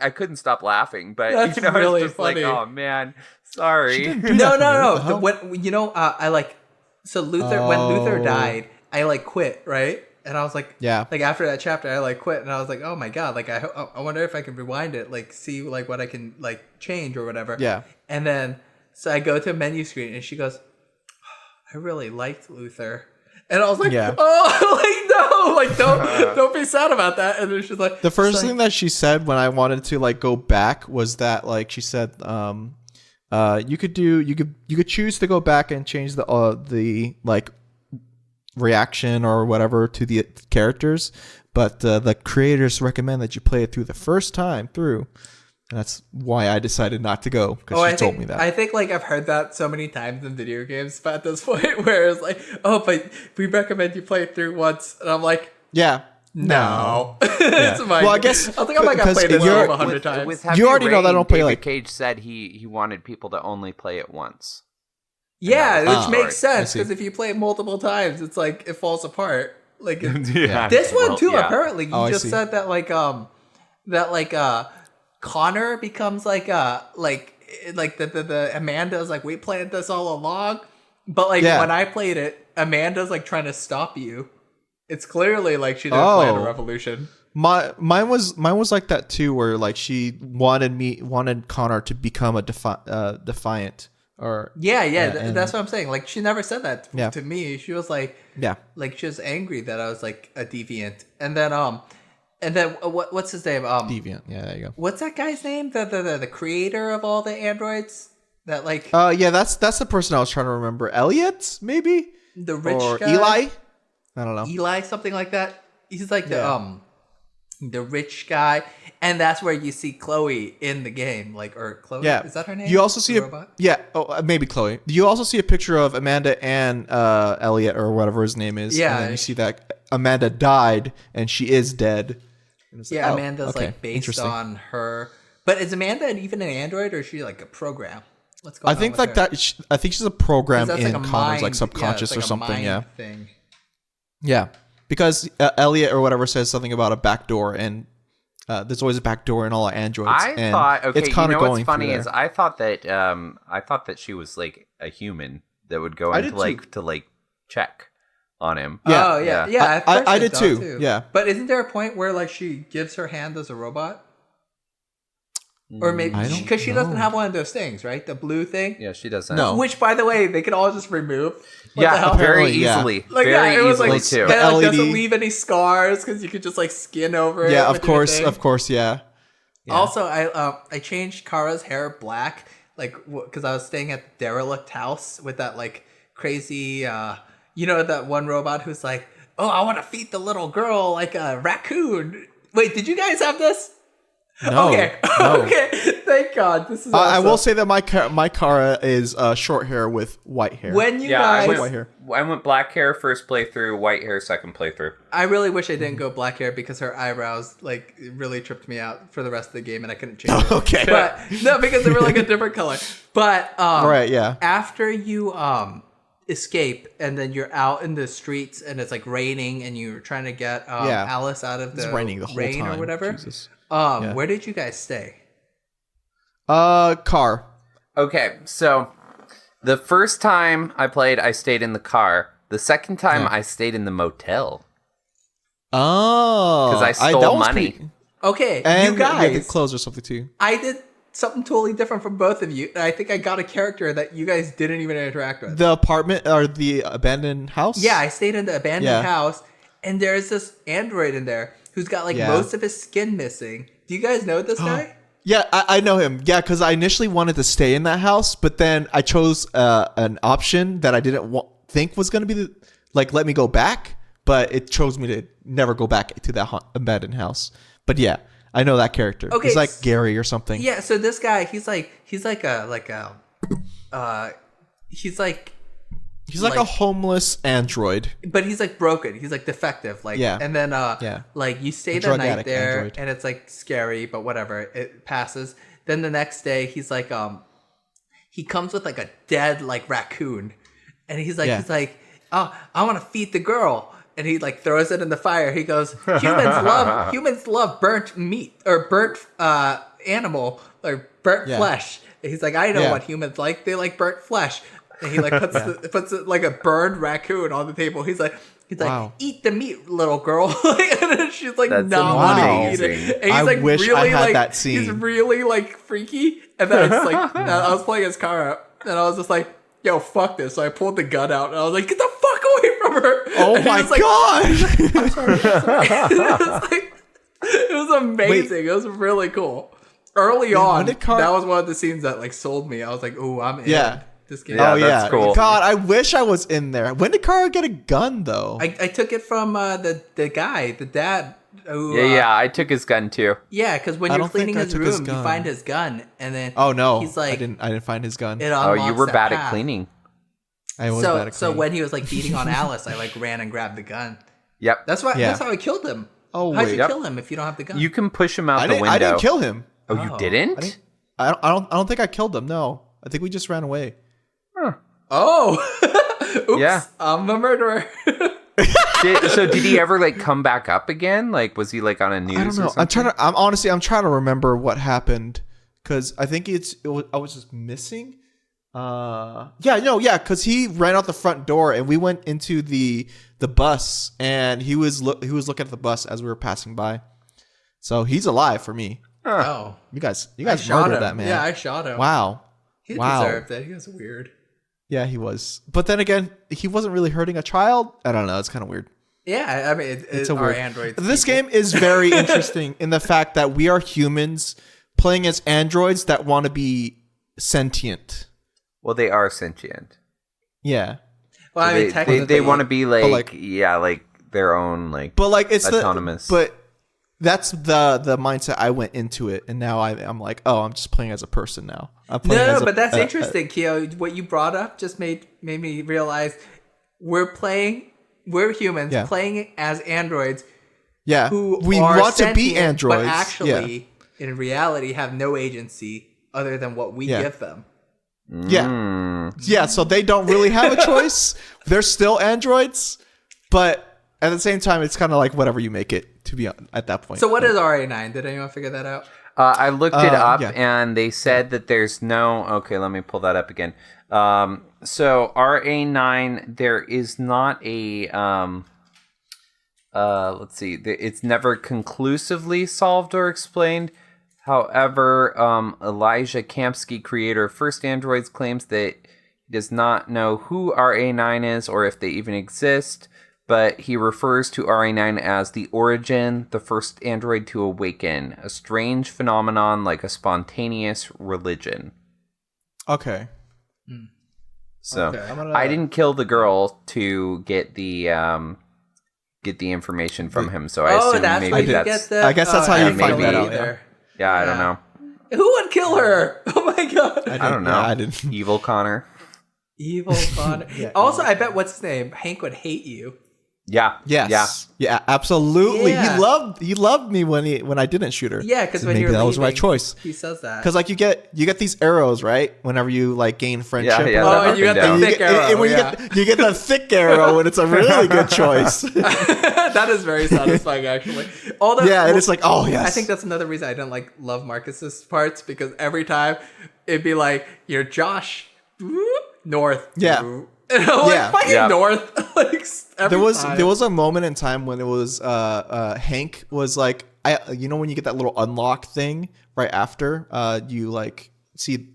I couldn't stop laughing. But That's I was really just funny. like, "Oh man, sorry." No. hell? I like so Luther when Luther died, I like quit, right? And I was like, Yeah. like after that chapter, I like quit, and I was like, oh my god, like I wonder if I can rewind it, like see like what I can like change or whatever. Yeah. And then so I go to a menu screen, and she goes, I really liked Luther, and I was like, Yeah. oh, like no, like don't be sad about that. And then she's like, The first she's thing that she said when I wanted to like go back was that like she said you could choose to go back and change the like reaction or whatever to the characters, but the creators recommend that you play it through the first time through. And that's why I decided not to go, because she told me that. I think like I've heard that so many times in video games, but at this point where it's like, oh, but we recommend you play it through once, and I'm like, Yeah. no. It's fine. Well, I guess I think I might have played this you're- game 100 times. With You Heavy already know that I Rain, don't play, David like- Cage said he wanted people to only play it once. Yeah, Oh, which makes sense see. because if you play it multiple times, it's like it falls apart. Like Yeah. this one Well, too. yeah. Apparently, you Oh, I just see. said that Connor becomes like the Amanda's like we planned this all along, but like Yeah. when I played it, Amanda's like trying to stop you. It's clearly like she didn't plan a revolution. Mine was like that too, where like she wanted Connor to become a defiant or Yeah, and- that's what I'm saying. Like she never said that Yeah. to me. She was like, yeah. like she was angry that I was like a deviant, and then what's his name? Deviant. Yeah, there you go. What's that guy's name? The creator of all the androids. That like Yeah, that's the person I was trying to remember. Elliot, maybe, the rich or guy? Eli. I don't know. Eli, something like that. He's like the rich guy, and that's where you see Chloe in the game. Like, or Chloe, Yeah, is that her name? You also see The a robot? yeah, maybe Chloe. You also see a picture of Amanda and Elliot or whatever his name is. Yeah. and then you see that Amanda died and she is dead. And it's Yeah, like, oh, Amanda's okay, like based interesting. on her. But is Amanda even an android, or is she like a program? What's going I on think with like her? that. I think she's a program 'Cause that's in like a Connor's mind, like subconscious it's like or a something. mind Yeah, thing. yeah. Because Elliot or whatever says something about a back door, and there's always a back door in all androids. I and thought, okay, it's you Connor know going what's funny through is there. I thought that she was like a human that would go I into did like too. to like check on him. Yeah. Oh yeah, Yeah. yeah. at first I did thought too, yeah. But isn't there a point where like she gives her hand as a robot, or maybe I don't because she doesn't know. have one of those things, right? The blue thing. Yeah, she doesn't. No. Which, by the way, they can all just remove. What the Yeah, hell? very Apparently, yeah. easily. Like very yeah, it was easily like too. The and, like, LED. doesn't leave any scars because you could just like skin over it. Yeah, with of your course, thing. yeah. Also, I changed Kara's hair black, like because I was staying at the derelict house with that like crazy, that one robot who's like, oh, I want to feed the little girl like a raccoon. Wait, did you guys have this? No, Okay, no. okay. Thank God. This is. I awesome. will say that my Kara is short hair with white hair. When you Yeah, I guys, white hair. went black hair first playthrough, white hair second playthrough. I really wish I didn't go black hair because her eyebrows like really tripped me out for the rest of the game, and I couldn't change it. Okay. But no, because they were like a different color. But Right, yeah. after you escape and then you're out in the streets and it's like raining and you're trying to get Yeah. Alice out of the It's raining the whole rain time. or whatever. Jesus. Yeah. Where did you guys stay? Car. Okay, so the first time I played, I stayed in the car. The second time, I stayed in the motel Oh. because I stole that was money. pretty- Okay, and you guys. get clothes or something too. I did something totally different from both of you. And I think I got a character that you guys didn't even interact with. The apartment or the abandoned house? Yeah, I stayed in the abandoned house, and there's this android in there who's got like most of his skin missing. Do you guys know this guy? Yeah, I know him. Yeah, because I initially wanted to stay in that house, but then I chose an option that I didn't think was going to be let me go back, but it chose me to never go back to that abandoned house. But yeah, I know that character. Okay, he's like Gary or something. Yeah, so this guy, he's like a homeless android. But he's like broken. He's like defective. And then like you stay the night there android. And it's like scary, but whatever. It passes. Then the next day he's like he comes with like a dead like raccoon. And he's like, "Oh, I want to feed the girl." And he like throws it in the fire. He goes, humans love burnt meat or burnt animal or burnt flesh. And he's like, I know what humans like. They like burnt flesh. And he like puts it like a burned raccoon on the table. He's like, eat the meat, little girl. And she's like, not wanting to eat it. And he's like, wish really I had like that scene. He's really like freaky. And then it's like I was playing his car up, and I was just like, yo, fuck this. So I pulled the gun out, and I was like, get the fuck away from her. Oh and my god! I'm sorry. It was amazing. It was really cool. Early on, that was one of the scenes that like sold me. I was like, "Ooh, I'm in this game." Yeah, that's cool. God, I wish I was in there. When did Kara get a gun though? I took it from the guy, the dad. Who, I took his gun too. Yeah, because when you're cleaning his room, you find his gun, and then he's like, I didn't find his gun. Oh, you were bad at cleaning. I was bad at cleaning. So when he was like beating on Alice, I like ran and grabbed the gun. Yep, that's how I killed him. Oh, how'd you kill him if you don't have the gun? You can push him out the window. I didn't kill him. Oh, you didn't? I don't think I killed him. No, I think we just ran away. Huh. Oh, oops! Yeah, I'm a murderer. So did he ever like come back up again? Like, was he like on a news? I don't know. I'm trying to remember what happened because I think I was just missing. Because he ran out the front door and we went into the bus and he was looking at the bus as we were passing by. So he's alive for me. Oh, you guys murdered that man. Yeah, I shot him. Wow, he deserved it. He was weird. Yeah, he was. But then again, he wasn't really hurting a child. I don't know. It's kind of weird. Yeah, I mean, it's a weird. Androids. This game is very interesting in the fact that we are humans playing as androids that want to be sentient. Well, they are sentient. Yeah. Well, I mean, technically, they want to be like their own but like it's autonomous. But that's the mindset I went into it, and now I'm like, oh, I'm just playing as a person now. But that's interesting, Kiyo. What you brought up just made me realize we're humans playing as androids. Yeah, who we want to be androids, but actually, in reality, have no agency other than what we give them. Yeah, so they don't really have a choice. They're still androids, but at the same time, it's kind of like whatever you make it to be at that point. So what is RA9? Did anyone figure that out? I looked it up, and they said that there's no... Okay, let me pull that up again. So RA9, there is not a... let's see. It's never conclusively solved or explained. However, Elijah Kamsky, creator of First Androids, claims that he does not know who RA9 is or if they even exist, but he refers to RA9 as the origin, the first android to awaken, a strange phenomenon like a spontaneous religion. Okay. So, I didn't kill the girl to get the information from him, so I assume maybe that's... I guess that's how you find that out. Yeah, I don't know. Who would kill her? Oh my god. I don't know. Yeah, I didn't. Evil Connor. Also, I bet what's his name? Hank would hate you. Yeah. Yes. Yeah, absolutely. Yeah. He loved me when I didn't shoot her. Yeah, because when maybe you're that was the right choice. He says that. Because like you get these arrows, right? Whenever you like gain friendship. Yeah, oh, you got the thick arrow. You get the thick arrow, and it's a really good choice. That is very satisfying, actually. And it's like, oh yes. I think that's another reason I didn't love Marcus's parts, because every time it'd be like, you're Josh, north. Yeah. And I'm like, fucking north. like every time. There was a moment in time when it was Hank was like, when you get that little unlock thing right after you like see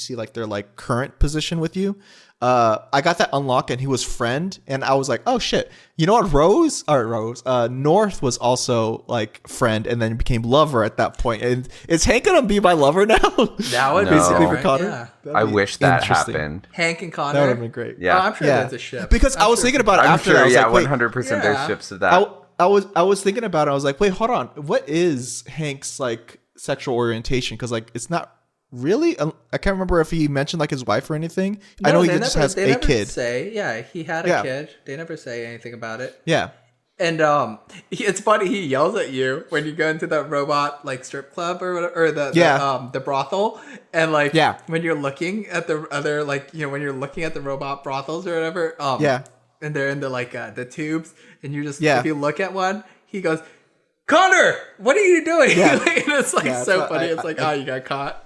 like their like current position with you. I got that unlock and he was friend, and I was like, oh shit. You know what? North was also like friend and then became lover at that point. And is Hank gonna be my lover now? That would basically for right? Connor. Yeah. I wish that happened. Hank and Connor. That would have been great. Yeah. Oh, I'm sure there's a ship. Because I was thinking about it I'm after sure, that. I was yeah, like, wait, 100% there's ships of that. I was thinking about it. I was like, wait, hold on. What is Hank's like sexual orientation? Because like it's not really. I can't remember if he mentioned like his wife or anything. No, I know he just has they a never kid. Say, he had a kid. They never say anything about it. Yeah. And it's funny. He yells at you when you go into the robot like strip club or whatever, or the brothel, and like when you're looking at the other like when you're looking at the robot brothels or whatever. And they're in the like the tubes, and you just if you look at one, he goes, "Connor, what are you doing?" Yeah. And it's like so funny. It's like, oh, you got caught.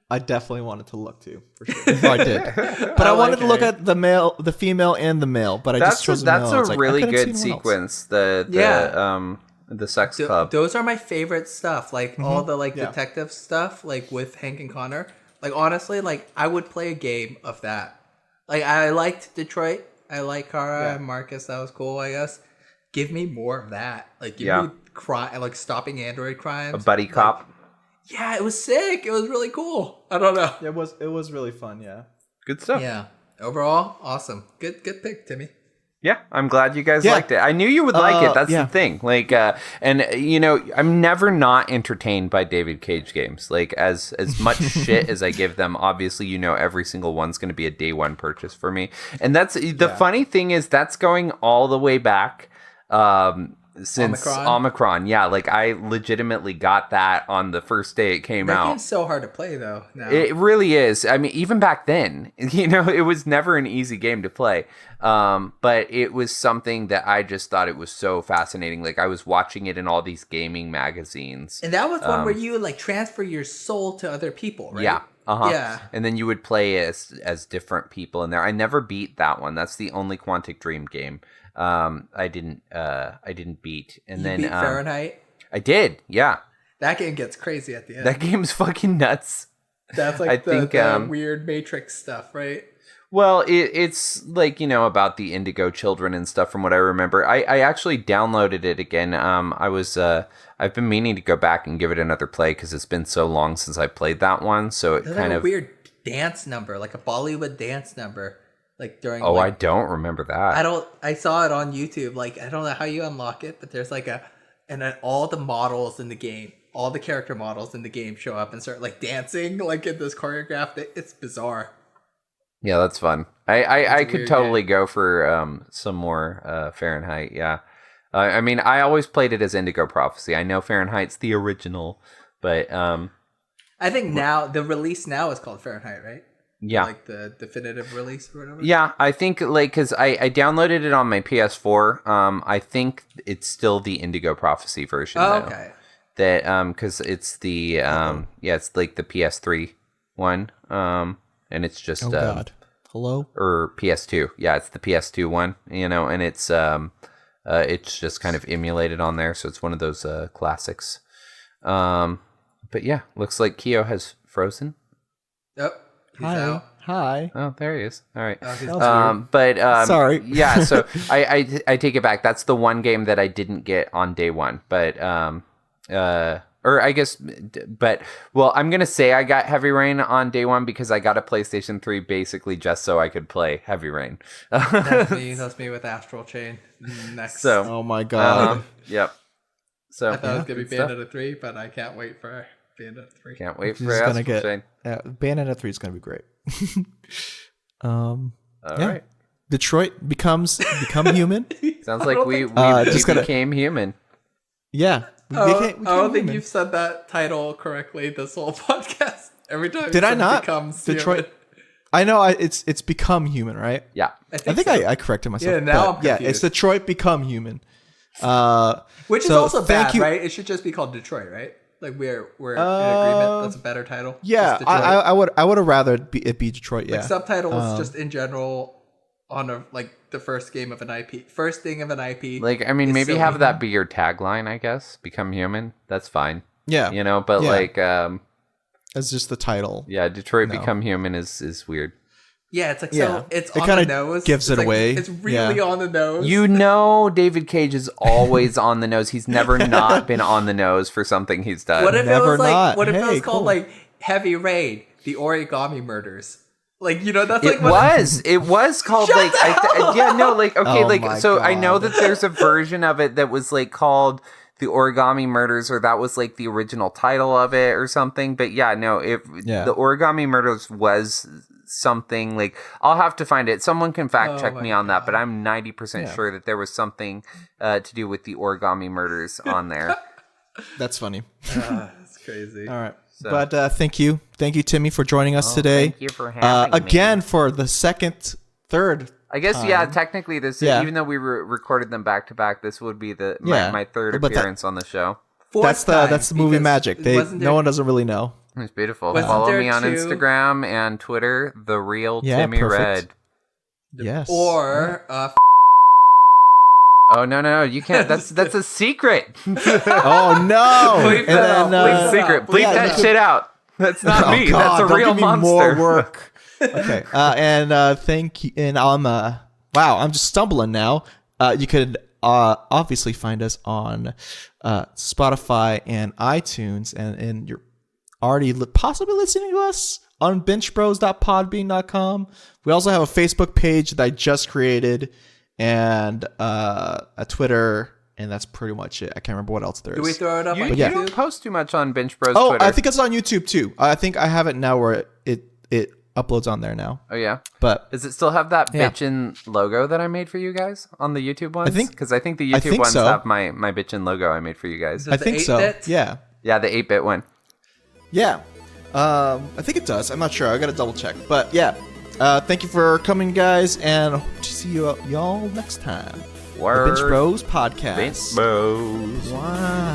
I definitely wanted to look too, for sure. I did, but I wanted to look at the female, and the male. But I just chose the male. That's a really good sequence. The sex club. Those are my favorite stuff. Like all the like detective stuff, like with Hank and Connor. Like honestly, like I would play a game of that. Like I liked Detroit. I like Kara and Marcus. That was cool, I guess. Give me more of that. Like give me like stopping android crimes. A buddy cop. Yeah, it was sick. It was really cool. I don't know. It was really fun. Yeah. Good stuff. Yeah. Overall, awesome. Good pick, Timmy. Yeah, I'm glad you guys liked it. I knew you would like it. That's the thing. Like, and I'm never not entertained by David Cage games. Like, as much shit as I give them, obviously, every single one's going to be a day one purchase for me. And that's the funny thing is that's going all the way back since Omicron. Yeah, like I legitimately got that on the first day it came out. That game's so hard to play though now. It really is. I mean, even back then, it was never an easy game to play. But it was something that I just thought it was so fascinating. Like I was watching it in all these gaming magazines. And that was one where you would like transfer your soul to other people, right? Yeah. Yeah. And then you would play as different people in there. I never beat that one. That's the only Quantic Dream game I didn't beat. And then beat Fahrenheit? I did, yeah. That game gets crazy at the end. That game's fucking nuts. That's like the weird Matrix stuff, right? Well, it's like, about the Indigo children and stuff from what I remember. I actually downloaded it again. I've been meaning to go back and give it another play because it's been so long since I played that one. So it kind of... a weird dance number, like a Bollywood dance number. Like during... Oh, I don't remember that. I saw it on YouTube. Like, I don't know how you unlock it, but there's like and then all the models in the game, all the character models in the game show up and start like dancing like in this choreographed. It's bizarre. Yeah, that's fun. I could totally go for some more Fahrenheit. Yeah, I mean, I always played it as Indigo Prophecy. I know Fahrenheit's the original, but I think now the release now is called Fahrenheit, right? Yeah, like the definitive release or whatever. Yeah, I think like because I downloaded it on my PS4. I think it's still the Indigo Prophecy version. Oh, okay. That because it's the it's like the PS3 one. And it's just hello or PS2. Yeah, it's the PS2 one, and it's just kind of emulated on there, so it's one of those classics. But yeah, looks like Kiyo has frozen. Oh, he's out. Hi. Oh, there he is. All right. Sorry. Yeah, so I take it back. That's the one game that I didn't get on day one, but or I guess, I'm going to say I got Heavy Rain on day one because I got a PlayStation 3 basically just so I could play Heavy Rain. That's me with Astral Chain next. So, oh my God. Yep. So I thought it was going to be Bayonetta 3, but I can't wait for Bayonetta 3. Can't wait for Astral Chain. Bayonetta 3 is going to be great. All right. Detroit become human. Sounds like we became human. Yeah. I don't think you've said that title correctly this whole podcast. Every time did I not? Detroit. Human. I know. It's become human, right? Yeah. I think I corrected myself. Yeah. Now I'm confused. Yeah. It's Detroit become human. Which is also bad, right? It should just be called Detroit, right? Like we're in agreement. That's a better title. Yeah. I would have rather it be Detroit. Yeah. Like subtitles, just in general. on a the first game of an IP, first thing of an IP. Like, I mean, maybe silly. have that be your tagline, I guess. Become human. That's fine. Yeah. You know, but as just the title. Yeah, Detroit Become Human is weird. Yeah, it's like Yeah. so it's It on kinda the nose. gives It's it away. It's really on the nose. You know, David Cage is always on the nose. He's never not been on the nose for something he's done. What if it Never was like not. what if it Hey, was called cool. like Heavy Rain, the Origami Murders? Like, you know, that's It like it was called Shut like the hell yeah, no, like okay, Oh like my so I know God. that there's a version of it that was like called The Origami Murders, or that was like the original title of it or something. But yeah, no, The Origami Murders was something like, I'll have to find it. Someone can fact check me on that, but I'm 90% sure that there was something to do with the Origami Murders on there. That's funny. That's crazy. All right. So- But thank you, Timmy, for joining us today. Thank you for having me. Again for the third. I guess technically this Yeah. even though we recorded them back to back, this would be my third But appearance on the show. Fourth That's the movie because magic. No one doesn't really know. It's beautiful. Wasn't Follow there me on two- Instagram and Twitter, the real Yeah, Timmy perfect. Red. Yes. Or Oh no, you can't. That's a secret. Oh no! Bleep And that then, out. Bleep secret. Bleep yeah, that shit out. That's not Oh, me. God, That's a don't real give me monster. More work. Okay. And thank you. And I'm wow. I'm just stumbling now. You could obviously find us on Spotify and iTunes, and you're already possibly listening to us on benchbros.podbean.com. We also have a Facebook page that I just created, and a Twitter, and that's pretty much it. I can't remember what else there is. do we throw it up You, on you yeah. don't post too much on Binch Bros Oh, Twitter. I think it's on YouTube too. I think I have it now where it uploads on there now. Oh yeah. But Does it still have that Yeah. bitchin' logo that I made for you guys on the YouTube ones? think- Because I think the I YouTube think ones so. have my bitchin' logo I made for you guys. Does I the think so. 8-bit? Yeah. Yeah, the 8-bit one. Yeah. I think it does. I'm not sure. I got to double check. But yeah. Thank you for coming, guys, and hope to see y'all next time. The Word. Binch Bros podcast. Binch Bros. Wow.